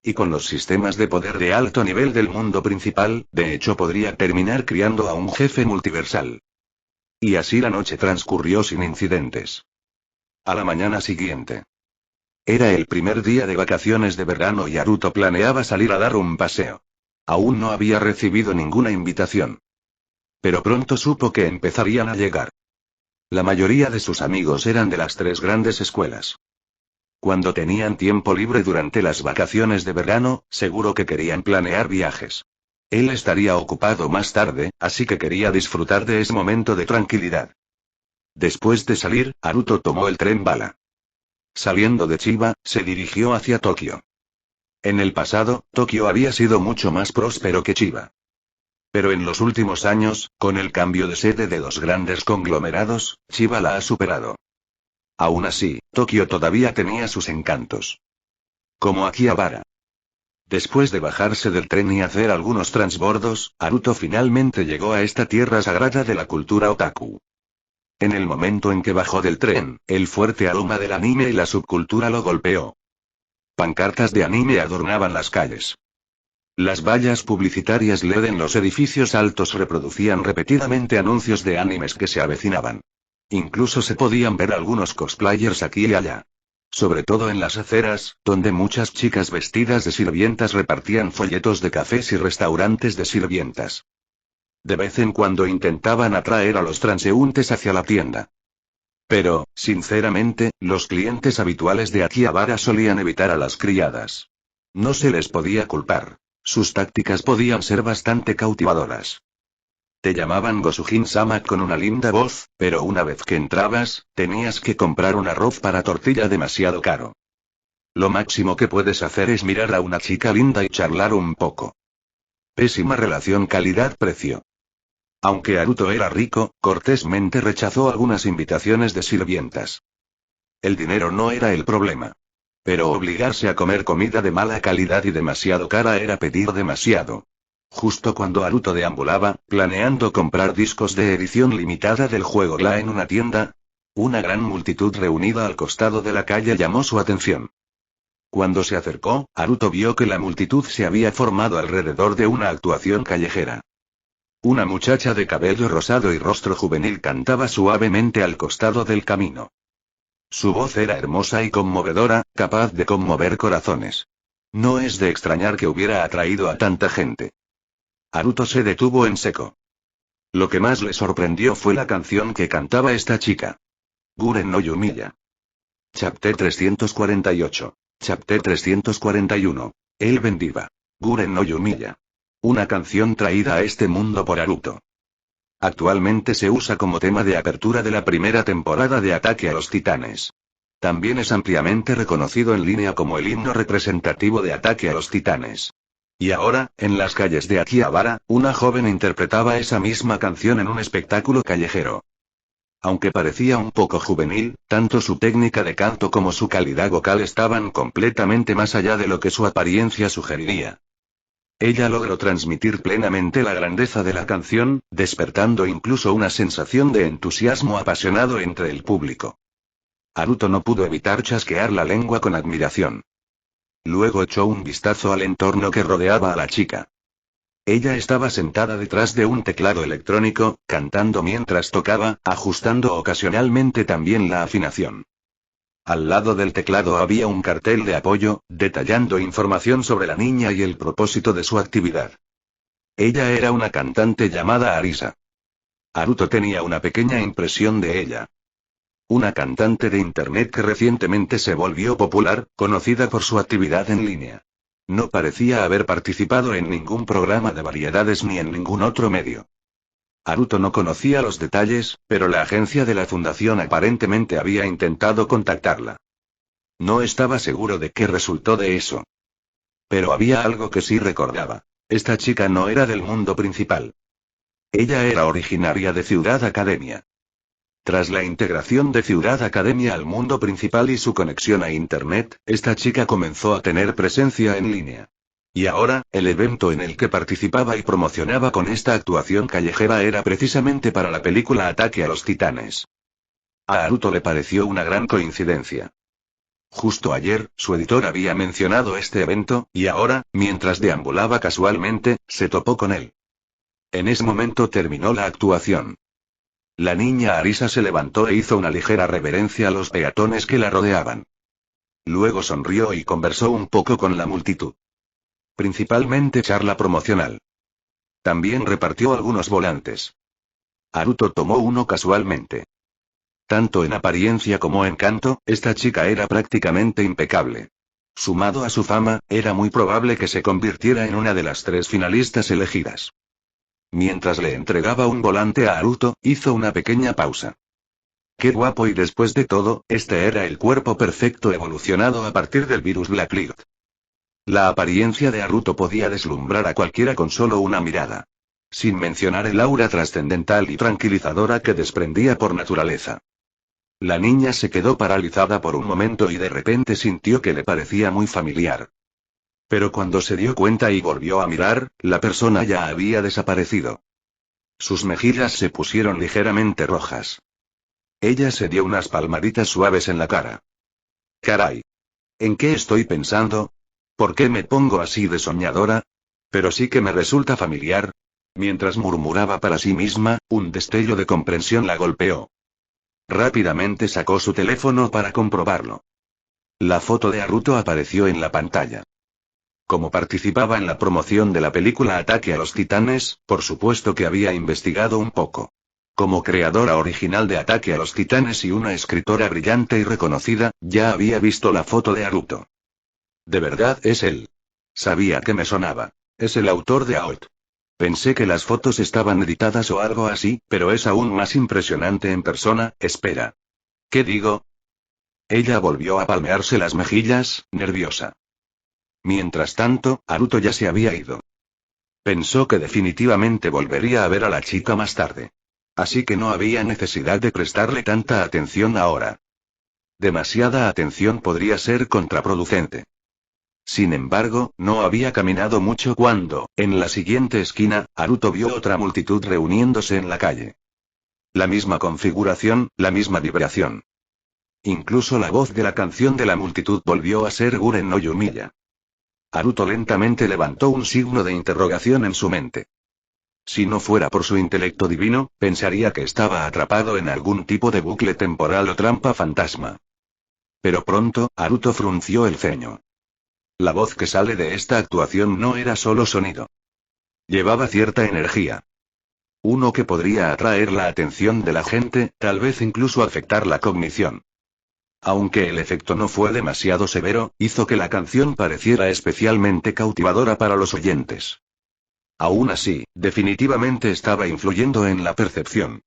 Y con los sistemas de poder de alto nivel del mundo principal, de hecho podría terminar criando a un jefe multiversal. Y así la noche transcurrió sin incidentes. A la mañana siguiente. Era el primer día de vacaciones de verano y Haruto planeaba salir a dar un paseo. Aún no había recibido ninguna invitación. Pero pronto supo que empezarían a llegar. La mayoría de sus amigos eran de las 3 grandes escuelas. Cuando tenían tiempo libre durante las vacaciones de verano, seguro que querían planear viajes. Él estaría ocupado más tarde, así que quería disfrutar de ese momento de tranquilidad. Después de salir, Haruto tomó el tren bala. Saliendo de Chiba, se dirigió hacia Tokio. En el pasado, Tokio había sido mucho más próspero que Chiba. Pero en los últimos años, con el cambio de sede de dos grandes conglomerados, Chiba la ha superado. Aún así, Tokio todavía tenía sus encantos. Como Akihabara. Después de bajarse del tren y hacer algunos transbordos, Haruto finalmente llegó a esta tierra sagrada de la cultura otaku. En el momento en que bajó del tren, el fuerte aroma del anime y la subcultura lo golpeó. Pancartas de anime adornaban las calles. Las vallas publicitarias LED en los edificios altos reproducían repetidamente anuncios de animes que se avecinaban. Incluso se podían ver algunos cosplayers aquí y allá. Sobre todo en las aceras, donde muchas chicas vestidas de sirvientas repartían folletos de cafés y restaurantes de sirvientas. De vez en cuando intentaban atraer a los transeúntes hacia la tienda. Pero, sinceramente, los clientes habituales de Akihabara solían evitar a las criadas. No se les podía culpar. Sus tácticas podían ser bastante cautivadoras. Te llamaban Gosujin-sama con una linda voz, pero una vez que entrabas, tenías que comprar un arroz para tortilla demasiado caro. Lo máximo que puedes hacer es mirar a una chica linda y charlar un poco. Pésima relación calidad-precio. Aunque Haruto era rico, cortésmente rechazó algunas invitaciones de sirvientas. El dinero no era el problema. Pero obligarse a comer comida de mala calidad y demasiado cara era pedir demasiado. Justo cuando Haruto deambulaba, planeando comprar discos de edición limitada del juego GLA en una tienda, una gran multitud reunida al costado de la calle llamó su atención. Cuando se acercó, Haruto vio que la multitud se había formado alrededor de una actuación callejera. Una muchacha de cabello rosado y rostro juvenil cantaba suavemente al costado del camino. Su voz era hermosa y conmovedora, capaz de conmover corazones. No es de extrañar que hubiera atraído a tanta gente. Haruto se detuvo en seco. Lo que más le sorprendió fue la canción que cantaba esta chica. Guren no Yumiya. Chapter 348. Chapter 341. El Bendiva. Guren no Yumiya. Una canción traída a este mundo por Haruto. Actualmente se usa como tema de apertura de la primera temporada de Ataque a los Titanes. También es ampliamente reconocido en línea como el himno representativo de Ataque a los Titanes. Y ahora, en las calles de Akihabara, una joven interpretaba esa misma canción en un espectáculo callejero. Aunque parecía un poco juvenil, tanto su técnica de canto como su calidad vocal estaban completamente más allá de lo que su apariencia sugeriría. Ella logró transmitir plenamente la grandeza de la canción, despertando incluso una sensación de entusiasmo apasionado entre el público. Haruto no pudo evitar chasquear la lengua con admiración. Luego echó un vistazo al entorno que rodeaba a la chica. Ella estaba sentada detrás de un teclado electrónico, cantando mientras tocaba, ajustando ocasionalmente también la afinación. Al lado del teclado había un cartel de apoyo, detallando información sobre la niña y el propósito de su actividad. Ella era una cantante llamada Arisa. Haruto tenía una pequeña impresión de ella. Una cantante de internet que recientemente se volvió popular, conocida por su actividad en línea. No parecía haber participado en ningún programa de variedades ni en ningún otro medio. Haruto no conocía los detalles, pero la agencia de la fundación aparentemente había intentado contactarla. No estaba seguro de qué resultó de eso. Pero había algo que sí recordaba. Esta chica no era del mundo principal. Ella era originaria de Ciudad Academia. Tras la integración de Ciudad Academia al mundo principal y su conexión a Internet, esta chica comenzó a tener presencia en línea. Y ahora, el evento en el que participaba y promocionaba con esta actuación callejera era precisamente para la película Ataque a los Titanes. A Haruto le pareció una gran coincidencia. Justo ayer, su editor había mencionado este evento, y ahora, mientras deambulaba casualmente, se topó con él. En ese momento terminó la actuación. La niña Arisa se levantó e hizo una ligera reverencia a los peatones que la rodeaban. Luego sonrió y conversó un poco con la multitud. Principalmente charla promocional. También repartió algunos volantes. Haruto tomó uno casualmente. Tanto en apariencia como en canto, esta chica era prácticamente impecable. Sumado a su fama, era muy probable que se convirtiera en una de las 3 finalistas elegidas. Mientras le entregaba un volante a Haruto, hizo una pequeña pausa. Qué guapo, y después de todo, este era el cuerpo perfecto evolucionado a partir del virus Blacklight. La apariencia de Haruto podía deslumbrar a cualquiera con solo una mirada. Sin mencionar el aura trascendental y tranquilizadora que desprendía por naturaleza. La niña se quedó paralizada por un momento y de repente sintió que le parecía muy familiar. Pero cuando se dio cuenta y volvió a mirar, la persona ya había desaparecido. Sus mejillas se pusieron ligeramente rojas. Ella se dio unas palmaditas suaves en la cara. Caray. ¿En qué estoy pensando? ¿Por qué me pongo así de soñadora? Pero sí que me resulta familiar. Mientras murmuraba para sí misma, un destello de comprensión la golpeó. Rápidamente sacó su teléfono para comprobarlo. La foto de Haruto apareció en la pantalla. Como participaba en la promoción de la película Ataque a los Titanes, por supuesto que había investigado un poco. Como creadora original de Ataque a los Titanes y una escritora brillante y reconocida, ya había visto la foto de Haruto. De verdad es él. Sabía que me sonaba. Es el autor de AOT. Pensé que las fotos estaban editadas o algo así, pero es aún más impresionante en persona. Espera. ¿Qué digo? Ella volvió a palmearse las mejillas, nerviosa. Mientras tanto, Haruto ya se había ido. Pensó que definitivamente volvería a ver a la chica más tarde. Así que no había necesidad de prestarle tanta atención ahora. Demasiada atención podría ser contraproducente. Sin embargo, no había caminado mucho cuando, en la siguiente esquina, Haruto vio otra multitud reuniéndose en la calle. La misma configuración, la misma vibración. Incluso la voz de la canción de la multitud volvió a ser Guren no Yumiya. Haruto lentamente levantó un signo de interrogación en su mente. Si no fuera por su intelecto divino, pensaría que estaba atrapado en algún tipo de bucle temporal o trampa fantasma. Pero pronto, Haruto frunció el ceño. La voz que sale de esta actuación no era solo sonido. Llevaba cierta energía. Uno que podría atraer la atención de la gente, tal vez incluso afectar la cognición. Aunque el efecto no fue demasiado severo, hizo que la canción pareciera especialmente cautivadora para los oyentes. Aún así, definitivamente estaba influyendo en la percepción.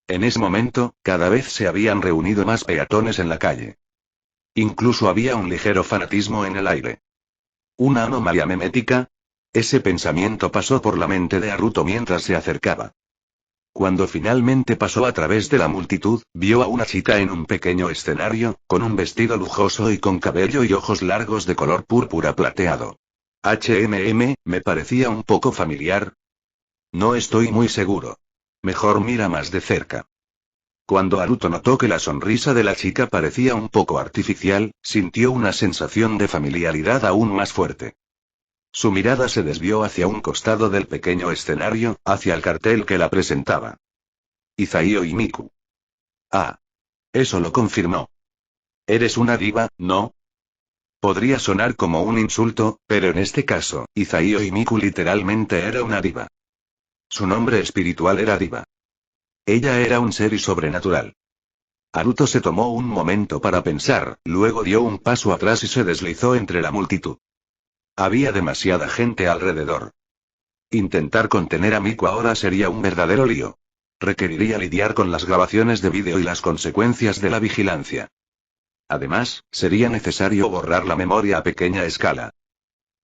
En ese momento, cada vez se habían reunido más peatones en la calle. Incluso había un ligero fanatismo en el aire. ¿Una anomalía memética? Ese pensamiento pasó por la mente de Haruto mientras se acercaba. Cuando finalmente pasó a través de la multitud, vio a una chica en un pequeño escenario, con un vestido lujoso y con cabello y ojos largos de color púrpura plateado. Me parecía un poco familiar. No estoy muy seguro. Mejor mira más de cerca. Cuando Haruto notó que la sonrisa de la chica parecía un poco artificial, sintió una sensación de familiaridad aún más fuerte. Su mirada se desvió hacia un costado del pequeño escenario, hacia el cartel que la presentaba. Izaiyo y Miku. Ah. Eso lo confirmó. Eres una diva, ¿no? Podría sonar como un insulto, pero en este caso, Izaiyo y Miku literalmente era una diva. Su nombre espiritual era Diva. Ella era un ser sobrenatural. Haruto se tomó un momento para pensar, luego dio un paso atrás y se deslizó entre la multitud. Había demasiada gente alrededor. Intentar contener a Miku ahora sería un verdadero lío. Requeriría lidiar con las grabaciones de vídeo y las consecuencias de la vigilancia. Además, sería necesario borrar la memoria a pequeña escala.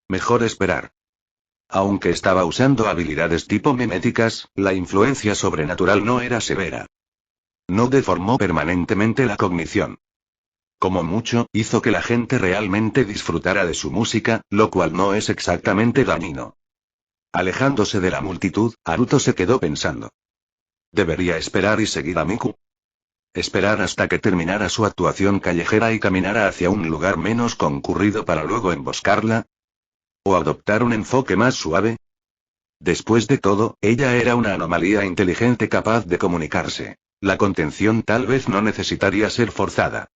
Mejor esperar. Aunque estaba usando habilidades tipo meméticas, la influencia sobrenatural no era severa. No deformó permanentemente la cognición. Como mucho, hizo que la gente realmente disfrutara de su música, lo cual no es exactamente dañino. Alejándose de la multitud, Haruto se quedó pensando. ¿Debería esperar y seguir a Miku? ¿Esperar hasta que terminara su actuación callejera y caminara hacia un lugar menos concurrido para luego emboscarla? ¿O adoptar un enfoque más suave? Después de todo, ella era una anomalía inteligente capaz de comunicarse. La contención tal vez no necesitaría ser forzada.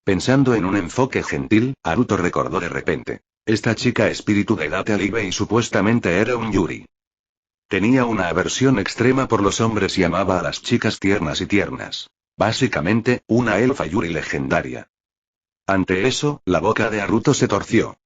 Pensando en un enfoque gentil, Haruto recordó de repente. Esta chica espíritu de Date Alive y supuestamente era un yuri. Tenía una aversión extrema por los hombres y amaba a las chicas tiernas y tiernas. Básicamente, una elfa yuri legendaria. Ante eso, la boca de Haruto se torció.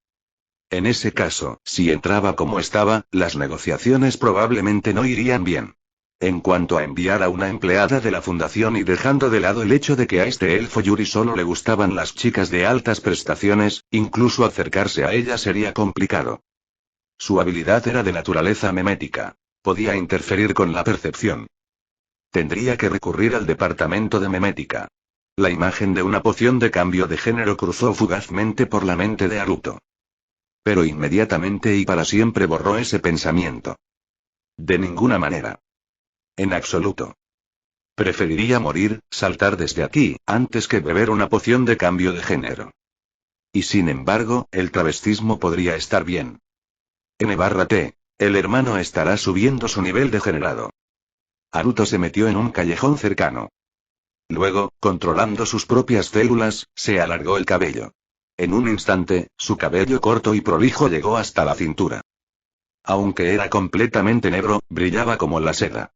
En ese caso, si entraba como estaba, las negociaciones probablemente no irían bien. En cuanto a enviar a una empleada de la fundación y dejando de lado el hecho de que a este elfo Yuri solo le gustaban las chicas de altas prestaciones, incluso acercarse a ella sería complicado. Su habilidad era de naturaleza memética. Podía interferir con la percepción. Tendría que recurrir al departamento de memética. La imagen de una poción de cambio de género cruzó fugazmente por la mente de Haruto. Pero inmediatamente y para siempre borró ese pensamiento. De ninguna manera. En absoluto. Preferiría morir, saltar desde aquí, antes que beber una poción de cambio de género. Y sin embargo, el travestismo podría estar bien. N/T. El hermano estará subiendo su nivel degenerado. Haruto se metió en un callejón cercano. Luego, controlando sus propias células, se alargó el cabello. En un instante, su cabello corto y prolijo llegó hasta la cintura. Aunque era completamente negro, brillaba como la seda.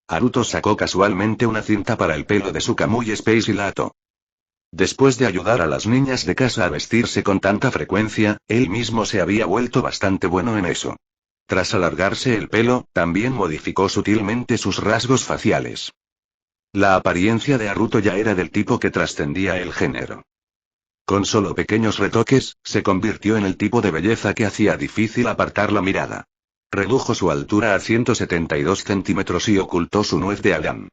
Haruto sacó casualmente una cinta para el pelo de su Kamui Space y la ató. Después de ayudar a las niñas de casa a vestirse con tanta frecuencia, él mismo se había vuelto bastante bueno en eso. Tras alargarse el pelo, también modificó sutilmente sus rasgos faciales. La apariencia de Haruto ya era del tipo que trascendía el género. Con solo pequeños retoques, se convirtió en el tipo de belleza que hacía difícil apartar la mirada. Redujo su altura a 172 centímetros y ocultó su nuez de Adán.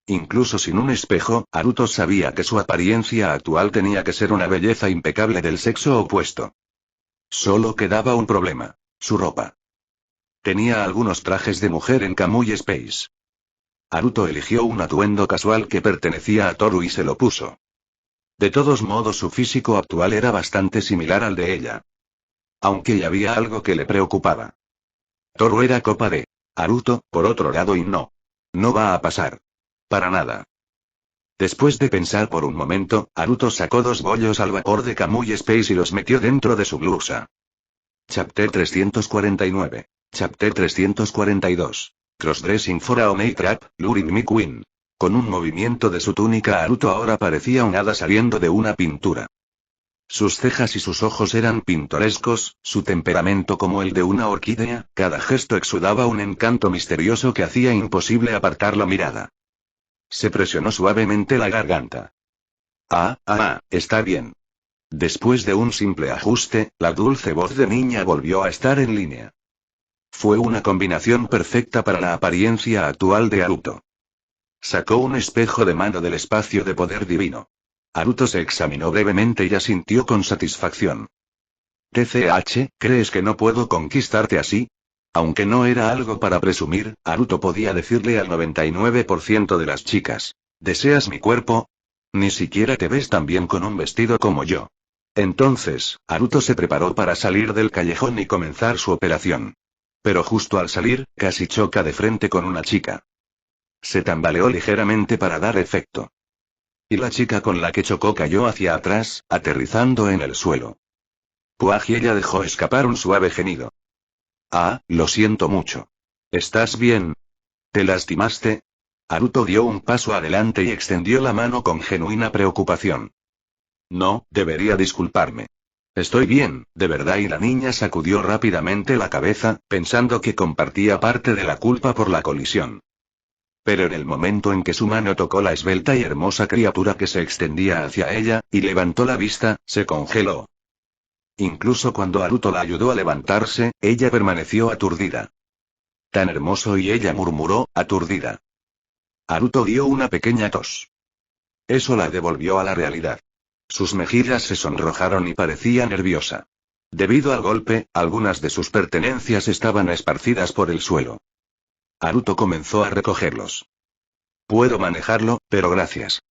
Incluso sin un espejo, Haruto sabía que su apariencia actual tenía que ser una belleza impecable del sexo opuesto. Solo quedaba un problema: su ropa. Tenía algunos trajes de mujer en Kamui Space. Haruto eligió un atuendo casual que pertenecía a Toru y se lo puso. De todos modos, su físico actual era bastante similar al de ella. Aunque ya había algo que le preocupaba. Toru era copa de Haruto, por otro lado, y no. No va a pasar. Para nada. Después de pensar por un momento, Haruto sacó 2 bollos al vapor de Kamui Space y los metió dentro de su blusa. Chapter 349. Chapter 342. Crossdressing for a Onei Trap, Luring Me Queen. Con un movimiento de su túnica, Haruto ahora parecía un hada saliendo de una pintura. Sus cejas y sus ojos eran pintorescos, su temperamento como el de una orquídea, cada gesto exudaba un encanto misterioso que hacía imposible apartar la mirada. Se presionó suavemente la garganta. Está bien. Después de un simple ajuste, la dulce voz de niña volvió a estar en línea. Fue una combinación perfecta para la apariencia actual de Haruto. Sacó un espejo de mano del espacio de poder divino. Haruto se examinó brevemente y asintió con satisfacción. TCH, ¿crees que no puedo conquistarte así? Aunque no era algo para presumir, Haruto podía decirle al 99% de las chicas: ¿deseas mi cuerpo? Ni siquiera te ves tan bien con un vestido como yo. Entonces, Haruto se preparó para salir del callejón y comenzar su operación. Pero justo al salir, casi choca de frente con una chica. Se tambaleó ligeramente para dar efecto. Y la chica con la que chocó cayó hacia atrás, aterrizando en el suelo. Puaj, y ella dejó escapar un suave gemido. Lo siento mucho. ¿Estás bien? ¿Te lastimaste? Haruto dio un paso adelante y extendió la mano con genuina preocupación. No, debería disculparme. Estoy bien, de verdad, y la niña sacudió rápidamente la cabeza, pensando que compartía parte de la culpa por la colisión. Pero en el momento en que su mano tocó la esbelta y hermosa criatura que se extendía hacia ella, y levantó la vista, se congeló. Incluso cuando Haruto la ayudó a levantarse, ella permaneció aturdida. Tan hermoso, y ella murmuró, aturdida. Haruto dio una pequeña tos. Eso la devolvió a la realidad. Sus mejillas se sonrojaron y parecía nerviosa. Debido al golpe, algunas de sus pertenencias estaban esparcidas por el suelo. Haruto comenzó a recogerlos. Puedo manejarlo, pero gracias.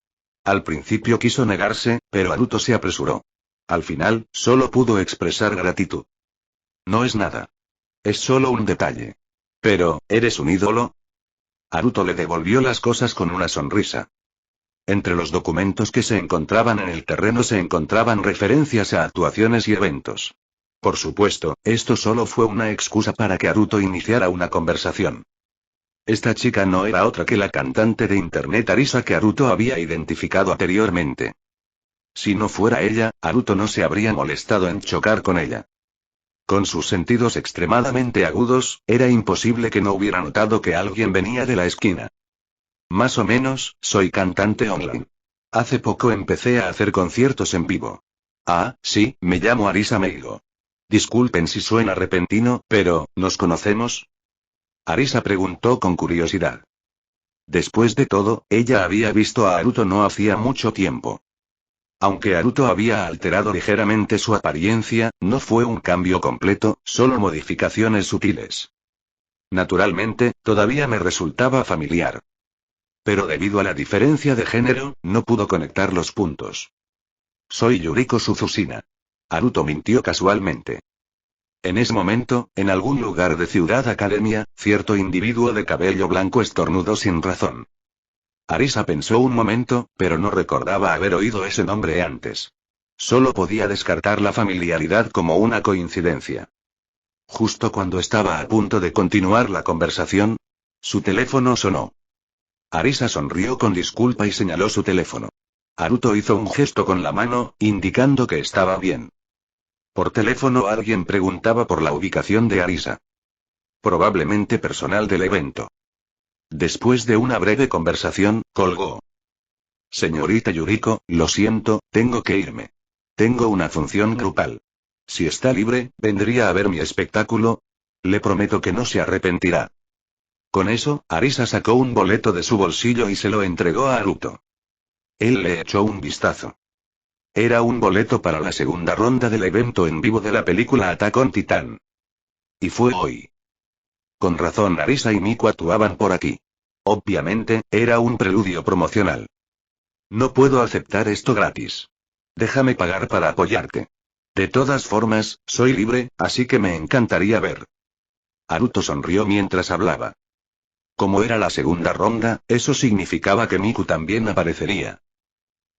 Al principio quiso negarse, pero Haruto se apresuró. Al final, solo pudo expresar gratitud. No es nada. Es solo un detalle. Pero, ¿eres un ídolo? Haruto le devolvió las cosas con una sonrisa. Entre los documentos que se encontraban en el terreno se encontraban referencias a actuaciones y eventos. Por supuesto, esto solo fue una excusa para que Haruto iniciara una conversación. Esta chica no era otra que la cantante de internet Arisa que Haruto había identificado anteriormente. Si no fuera ella, Haruto no se habría molestado en chocar con ella. Con sus sentidos extremadamente agudos, era imposible que no hubiera notado que alguien venía de la esquina. Más o menos, soy cantante online. Hace poco empecé a hacer conciertos en vivo. Ah, sí, me llamo Arisa Meigo. Disculpen si suena repentino, pero, ¿nos conocemos? Arisa preguntó con curiosidad. Después de todo, ella había visto a Haruto no hacía mucho tiempo. Aunque Haruto había alterado ligeramente su apariencia, no fue un cambio completo, solo modificaciones sutiles. Naturalmente, todavía me resultaba familiar. Pero debido a la diferencia de género, no pudo conectar los puntos. Soy Yuriko Suzusina. Haruto mintió casualmente. En ese momento, en algún lugar de Ciudad Academia, cierto individuo de cabello blanco estornudó sin razón. Arisa pensó un momento, pero no recordaba haber oído ese nombre antes. Solo podía descartar la familiaridad como una coincidencia. Justo cuando estaba a punto de continuar la conversación, su teléfono sonó. Arisa sonrió con disculpa y señaló su teléfono. Haruto hizo un gesto con la mano, indicando que estaba bien. Por teléfono alguien preguntaba por la ubicación de Arisa. Probablemente personal del evento. Después de una breve conversación, colgó. Señorita Yuriko, lo siento, tengo que irme. Tengo una función grupal. Si está libre, ¿vendría a ver mi espectáculo? Le prometo que no se arrepentirá. Con eso, Arisa sacó un boleto de su bolsillo y se lo entregó a Haruto. Él le echó un vistazo. Era un boleto para la segunda ronda del evento en vivo de la película Attack on Titan. Y fue hoy. Con razón Arisa y Miku actuaban por aquí. Obviamente, era un preludio promocional. No puedo aceptar esto gratis. Déjame pagar para apoyarte. De todas formas, soy libre, así que me encantaría ver. Haruto sonrió mientras hablaba. Como era la segunda ronda, eso significaba que Miku también aparecería.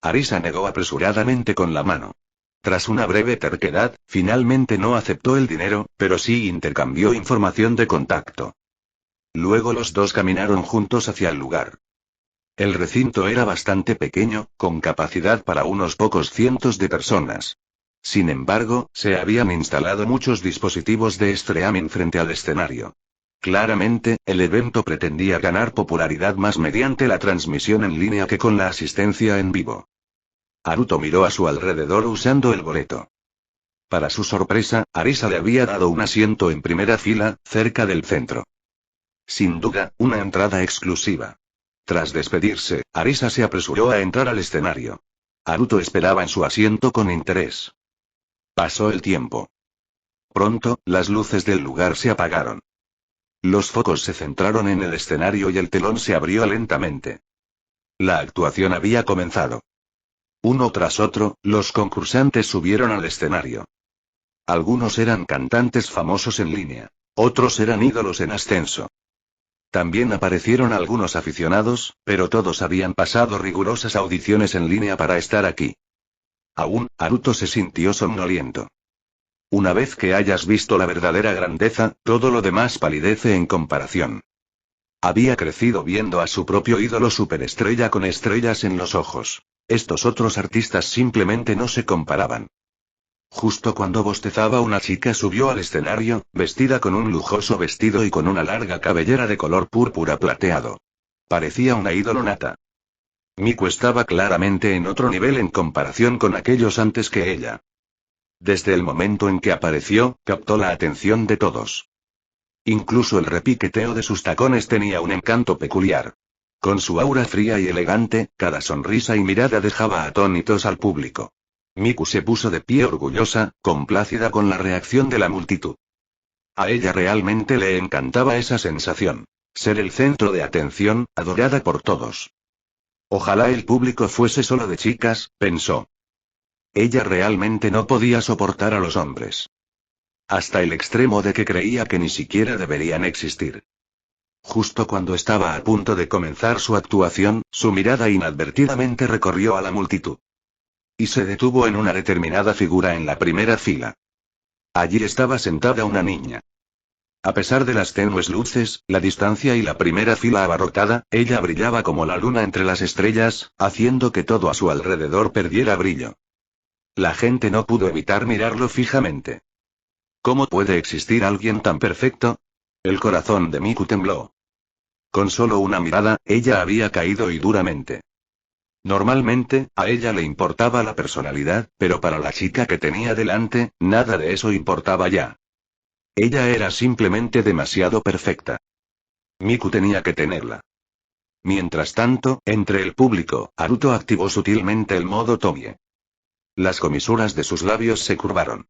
Arisa negó apresuradamente con la mano. Tras una breve terquedad, finalmente no aceptó el dinero, pero sí intercambió información de contacto. Luego los dos caminaron juntos hacia el lugar. El recinto era bastante pequeño, con capacidad para unos pocos cientos de personas. Sin embargo, se habían instalado muchos dispositivos de streaming frente al escenario. Claramente, el evento pretendía ganar popularidad más mediante la transmisión en línea que con la asistencia en vivo. Haruto miró a su alrededor usando el boleto. Para su sorpresa, Arisa le había dado un asiento en primera fila, cerca del centro. Sin duda, una entrada exclusiva. Tras despedirse, Arisa se apresuró a entrar al escenario. Haruto esperaba en su asiento con interés. Pasó el tiempo. Pronto, las luces del lugar se apagaron. Los focos se centraron en el escenario y el telón se abrió lentamente. La actuación había comenzado. Uno tras otro, los concursantes subieron al escenario. Algunos eran cantantes famosos en línea. Otros eran ídolos en ascenso. También aparecieron algunos aficionados, pero todos habían pasado rigurosas audiciones en línea para estar aquí. Aún, Haruto se sintió somnoliento. Una vez que hayas visto la verdadera grandeza, todo lo demás palidece en comparación. Había crecido viendo a su propio ídolo superestrella con estrellas en los ojos. Estos otros artistas simplemente no se comparaban. Justo cuando bostezaba una chica subió al escenario, vestida con un lujoso vestido y con una larga cabellera de color púrpura plateado. Parecía una ídolo nata. Miku estaba claramente en otro nivel en comparación con aquellos antes que ella. Desde el momento en que apareció, captó la atención de todos. Incluso el repiqueteo de sus tacones tenía un encanto peculiar. Con su aura fría y elegante, cada sonrisa y mirada dejaba atónitos al público. Miku se puso de pie orgullosa, complacida con la reacción de la multitud. A ella realmente le encantaba esa sensación. Ser el centro de atención, adorada por todos. Ojalá el público fuese solo de chicas, pensó. Ella realmente no podía soportar a los hombres. Hasta el extremo de que creía que ni siquiera deberían existir. Justo cuando estaba a punto de comenzar su actuación, su mirada inadvertidamente recorrió a la multitud. Y se detuvo en una determinada figura en la primera fila. Allí estaba sentada una niña. A pesar de las tenues luces, la distancia y la primera fila abarrotada, ella brillaba como la luna entre las estrellas, haciendo que todo a su alrededor perdiera brillo. La gente no pudo evitar mirarlo fijamente. ¿Cómo puede existir alguien tan perfecto? El corazón de Miku tembló. Con solo una mirada, ella había caído y duramente. Normalmente, a ella le importaba la personalidad, pero para la chica que tenía delante, nada de eso importaba ya. Ella era simplemente demasiado perfecta. Miku tenía que tenerla. Mientras tanto, entre el público, Haruto activó sutilmente el modo Tomie. Las comisuras de sus labios se curvaron.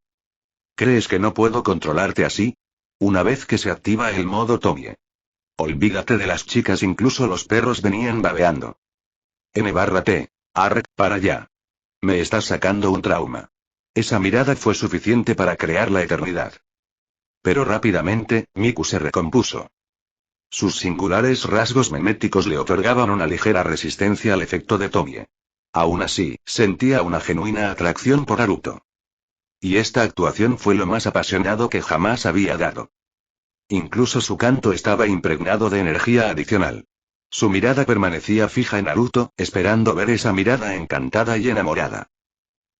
¿Crees que no puedo controlarte así? Una vez que se activa el modo Tomie. Olvídate de las chicas, incluso los perros venían babeando. N/T. Arr, para allá. Me estás sacando un trauma. Esa mirada fue suficiente para crear la eternidad. Pero rápidamente, Miku se recompuso. Sus singulares rasgos meméticos le otorgaban una ligera resistencia al efecto de Tomie. Aún así, sentía una genuina atracción por Haruto. Y esta actuación fue lo más apasionado que jamás había dado. Incluso su canto estaba impregnado de energía adicional. Su mirada permanecía fija en Naruto, esperando ver esa mirada encantada y enamorada.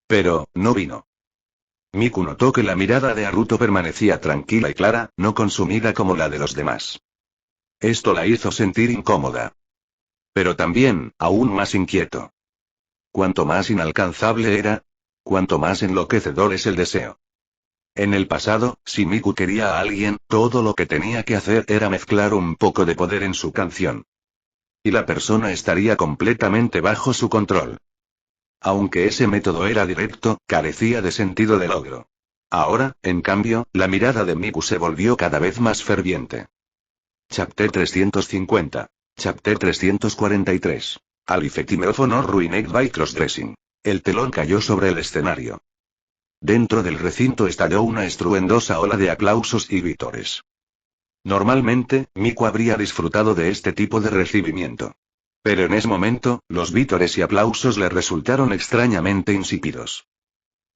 Pero, no vino. Miku notó que la mirada de Naruto permanecía tranquila y clara, no consumida como la de los demás. Esto la hizo sentir incómoda. Pero también, aún más inquieto. Cuanto más inalcanzable era, cuanto más enloquecedor es el deseo. En el pasado, si Miku quería a alguien, todo lo que tenía que hacer era mezclar un poco de poder en su canción. Y la persona estaría completamente bajo su control. Aunque ese método era directo, carecía de sentido de logro. Ahora, en cambio, la mirada de Miku se volvió cada vez más ferviente. Chapter 350. Chapter 343. Alifetimeophone no ruined by crossdressing. El telón cayó sobre el escenario. Dentro del recinto estalló una estruendosa ola de aplausos y vítores. Normalmente, Miku habría disfrutado de este tipo de recibimiento. Pero en ese momento, los vítores y aplausos le resultaron extrañamente insípidos.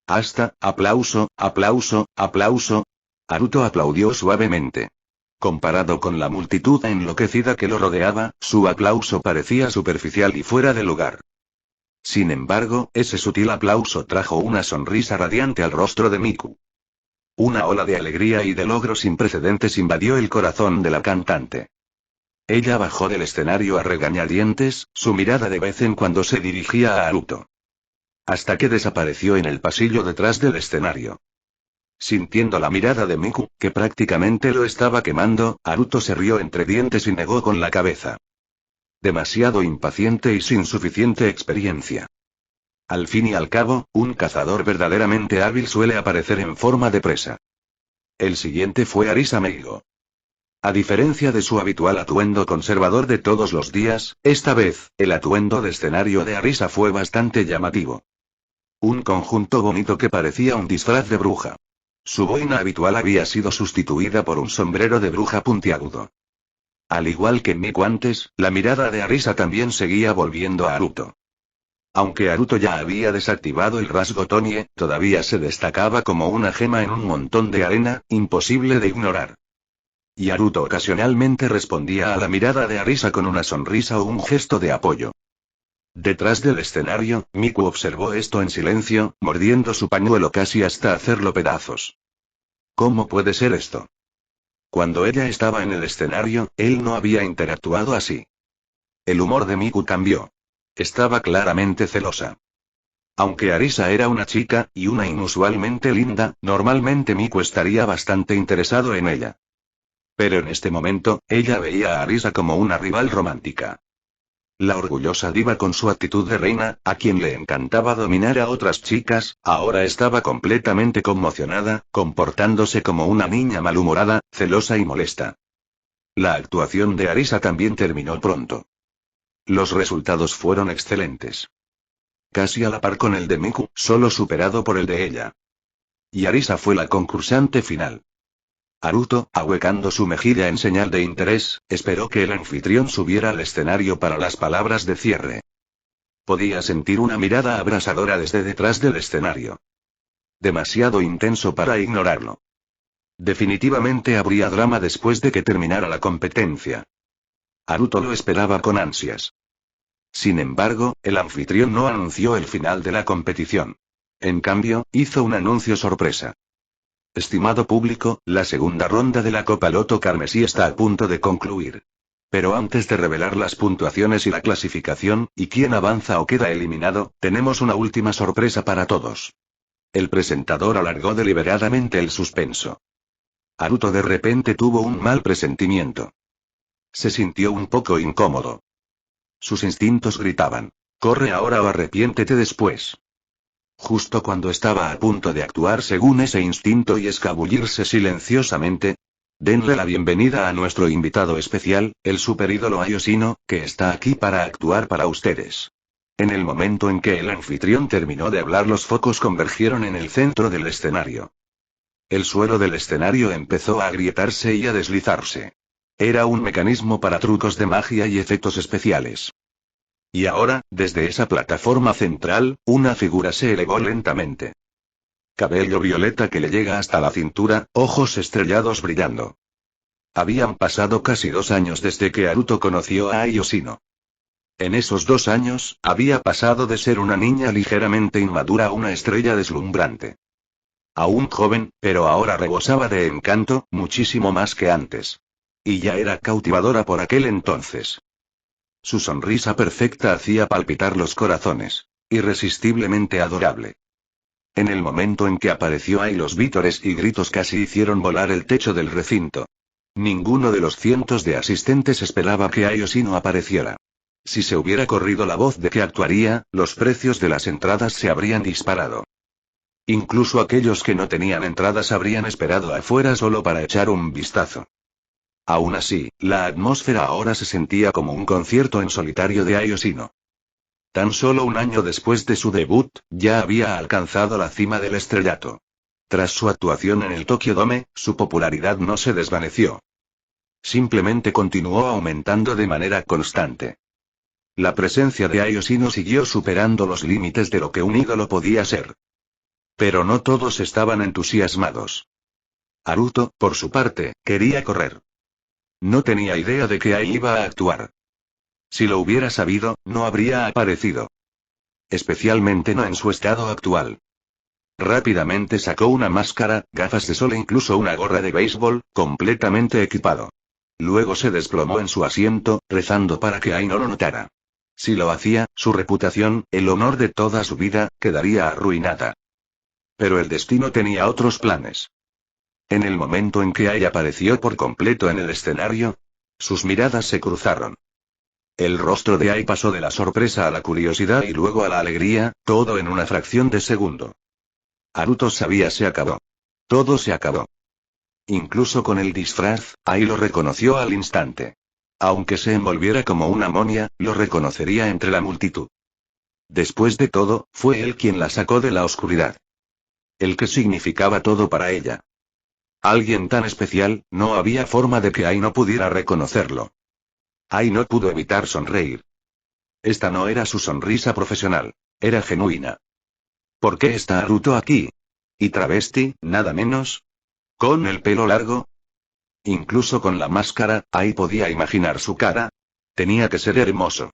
Hasta, aplauso, aplauso, aplauso. Haruto aplaudió suavemente. Comparado con la multitud enloquecida que lo rodeaba, su aplauso parecía superficial y fuera de lugar. Sin embargo, ese sutil aplauso trajo una sonrisa radiante al rostro de Miku. Una ola de alegría y de logro sin precedentes invadió el corazón de la cantante. Ella bajó del escenario a regañadientes, su mirada de vez en cuando se dirigía a Haruto. Hasta que desapareció en el pasillo detrás del escenario. Sintiendo la mirada de Miku, que prácticamente lo estaba quemando, Haruto se rió entre dientes y negó con la cabeza. Demasiado impaciente y sin suficiente experiencia. Al fin y al cabo, un cazador verdaderamente hábil suele aparecer en forma de presa. El siguiente fue Arisa Meigo. A diferencia de su habitual atuendo conservador de todos los días, esta vez, el atuendo de escenario de Arisa fue bastante llamativo. Un conjunto bonito que parecía un disfraz de bruja. Su boina habitual había sido sustituida por un sombrero de bruja puntiagudo. Al igual que Miku antes, la mirada de Arisa también seguía volviendo a Haruto. Aunque Haruto ya había desactivado el rasgo Tomie, todavía se destacaba como una gema en un montón de arena, imposible de ignorar. Y Haruto ocasionalmente respondía a la mirada de Arisa con una sonrisa o un gesto de apoyo. Detrás del escenario, Miku observó esto en silencio, mordiendo su pañuelo casi hasta hacerlo pedazos. ¿Cómo puede ser esto? Cuando ella estaba en el escenario, él no había interactuado así. El humor de Miku cambió. Estaba claramente celosa. Aunque Arisa era una chica, y una inusualmente linda, normalmente Miku estaría bastante interesado en ella. Pero en este momento, ella veía a Arisa como una rival romántica. La orgullosa diva con su actitud de reina, a quien le encantaba dominar a otras chicas, ahora estaba completamente conmocionada, comportándose como una niña malhumorada, celosa y molesta. La actuación de Arisa también terminó pronto. Los resultados fueron excelentes. Casi a la par con el de Miku, solo superado por el de ella. Y Arisa fue la concursante final. Haruto, ahuecando su mejilla en señal de interés, esperó que el anfitrión subiera al escenario para las palabras de cierre. Podía sentir una mirada abrasadora desde detrás del escenario. Demasiado intenso para ignorarlo. Definitivamente habría drama después de que terminara la competencia. Haruto lo esperaba con ansias. Sin embargo, el anfitrión no anunció el final de la competición. En cambio, hizo un anuncio sorpresa. Estimado público, la segunda ronda de la Copa Loto Carmesí está a punto de concluir. Pero antes de revelar las puntuaciones y la clasificación, y quién avanza o queda eliminado, tenemos una última sorpresa para todos. El presentador alargó deliberadamente el suspenso. Haruto de repente tuvo un mal presentimiento. Se sintió un poco incómodo. Sus instintos gritaban: corre ahora o arrepiéntete después. Justo cuando estaba a punto de actuar según ese instinto y escabullirse silenciosamente, denle la bienvenida a nuestro invitado especial, el superídolo Ayoshino, que está aquí para actuar para ustedes. En el momento en que el anfitrión terminó de hablar, los focos convergieron en el centro del escenario. El suelo del escenario empezó a agrietarse y a deslizarse. Era un mecanismo para trucos de magia y efectos especiales. Y ahora, desde esa plataforma central, una figura se elevó lentamente. Cabello violeta que le llega hasta la cintura, ojos estrellados brillando. Habían pasado casi 2 años desde que Haruto conoció a Ayoshino. En esos 2 años, había pasado de ser una niña ligeramente inmadura a una estrella deslumbrante. Aún joven, pero ahora rebosaba de encanto, muchísimo más que antes. Y ya era cautivadora por aquel entonces. Su sonrisa perfecta hacía palpitar los corazones. Irresistiblemente adorable. En el momento en que apareció Ai, los vítores y gritos casi hicieron volar el techo del recinto. Ninguno de los cientos de asistentes esperaba que Ayoshino apareciera. Si se hubiera corrido la voz de que actuaría, los precios de las entradas se habrían disparado. Incluso aquellos que no tenían entradas habrían esperado afuera solo para echar un vistazo. Aún así, la atmósfera ahora se sentía como un concierto en solitario de Ayoshino. Tan solo un año después de su debut, ya había alcanzado la cima del estrellato. Tras su actuación en el Tokyo Dome, su popularidad no se desvaneció. Simplemente continuó aumentando de manera constante. La presencia de Ayoshino siguió superando los límites de lo que un ídolo podía ser. Pero no todos estaban entusiasmados. Haruto, por su parte, quería correr. No tenía idea de que Ai iba a actuar. Si lo hubiera sabido, no habría aparecido. Especialmente no en su estado actual. Rápidamente sacó una máscara, gafas de sol e incluso una gorra de béisbol, completamente equipado. Luego se desplomó en su asiento, rezando para que Ai no lo notara. Si lo hacía, su reputación, el honor de toda su vida, quedaría arruinada. Pero el destino tenía otros planes. En el momento en que Ai apareció por completo en el escenario, sus miradas se cruzaron. El rostro de Ai pasó de la sorpresa a la curiosidad y luego a la alegría, todo en una fracción de segundo. Haruto sabía: se acabó. Todo se acabó. Incluso con el disfraz, Ai lo reconoció al instante. Aunque se envolviera como una momia, lo reconocería entre la multitud. Después de todo, fue él quien la sacó de la oscuridad. El que significaba todo para ella. Alguien tan especial, no había forma de que Ai no pudiera reconocerlo. Ai no pudo evitar sonreír. Esta no era su sonrisa profesional. Era genuina. ¿Por qué está Haruto aquí? ¿Y travesti, nada menos? ¿Con el pelo largo? Incluso con la máscara, Ai podía imaginar su cara. Tenía que ser hermoso.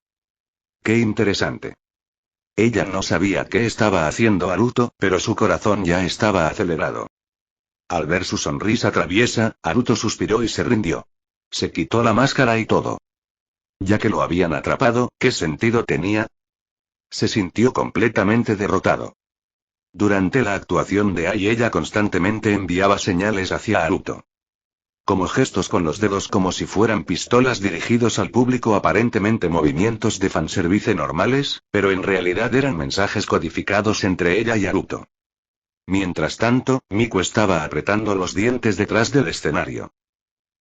Qué interesante. Ella no sabía qué estaba haciendo Haruto, pero su corazón ya estaba acelerado. Al ver su sonrisa traviesa, Haruto suspiró y se rindió. Se quitó la máscara y todo. Ya que lo habían atrapado, ¿qué sentido tenía? Se sintió completamente derrotado. Durante la actuación de Ai, ella constantemente enviaba señales hacia Haruto. Como gestos con los dedos, como si fueran pistolas dirigidos al público, aparentemente movimientos de fanservice normales, pero en realidad eran mensajes codificados entre ella y Haruto. Mientras tanto, Miku estaba apretando los dientes detrás del escenario.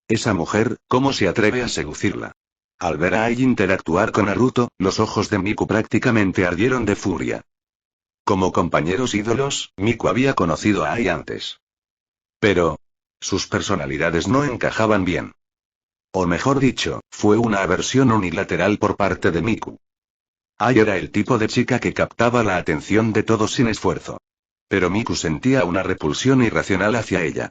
Esa mujer, ¿cómo se atreve a seducirla? Al ver a Ai interactuar con Haruto, los ojos de Miku prácticamente ardieron de furia. Como compañeros ídolos, Miku había conocido a Ai antes. Pero sus personalidades no encajaban bien. O mejor dicho, fue una aversión unilateral por parte de Miku. Ai era el tipo de chica que captaba la atención de todos sin esfuerzo. Pero Miku sentía una repulsión irracional hacia ella.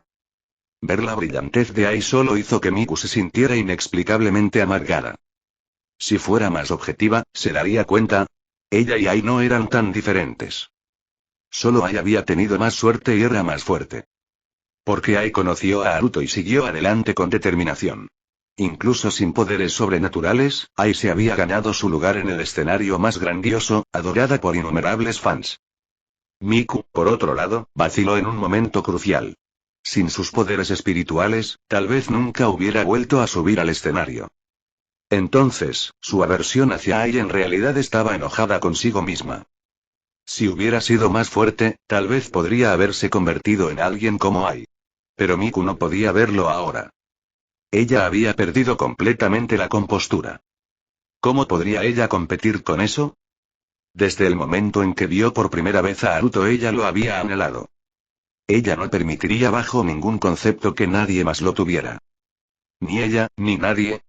Ver la brillantez de Ai solo hizo que Miku se sintiera inexplicablemente amargada. Si fuera más objetiva, se daría cuenta. Ella y Ai no eran tan diferentes. Solo Ai había tenido más suerte y era más fuerte. Porque Ai conoció a Naruto y siguió adelante con determinación. Incluso sin poderes sobrenaturales, Ai se había ganado su lugar en el escenario más grandioso, adorada por innumerables fans. Miku, por otro lado, vaciló en un momento crucial. Sin sus poderes espirituales, tal vez nunca hubiera vuelto a subir al escenario. Entonces, su aversión hacia Ai en realidad estaba enojada consigo misma. Si hubiera sido más fuerte, tal vez podría haberse convertido en alguien como Ai. Pero Miku no podía verlo ahora. Ella había perdido completamente la compostura. ¿Cómo podría ella competir con eso? Desde el momento en que vio por primera vez a Naruto, ella lo había anhelado. Ella no permitiría bajo ningún concepto que nadie más lo tuviera. Ni ella, ni nadie,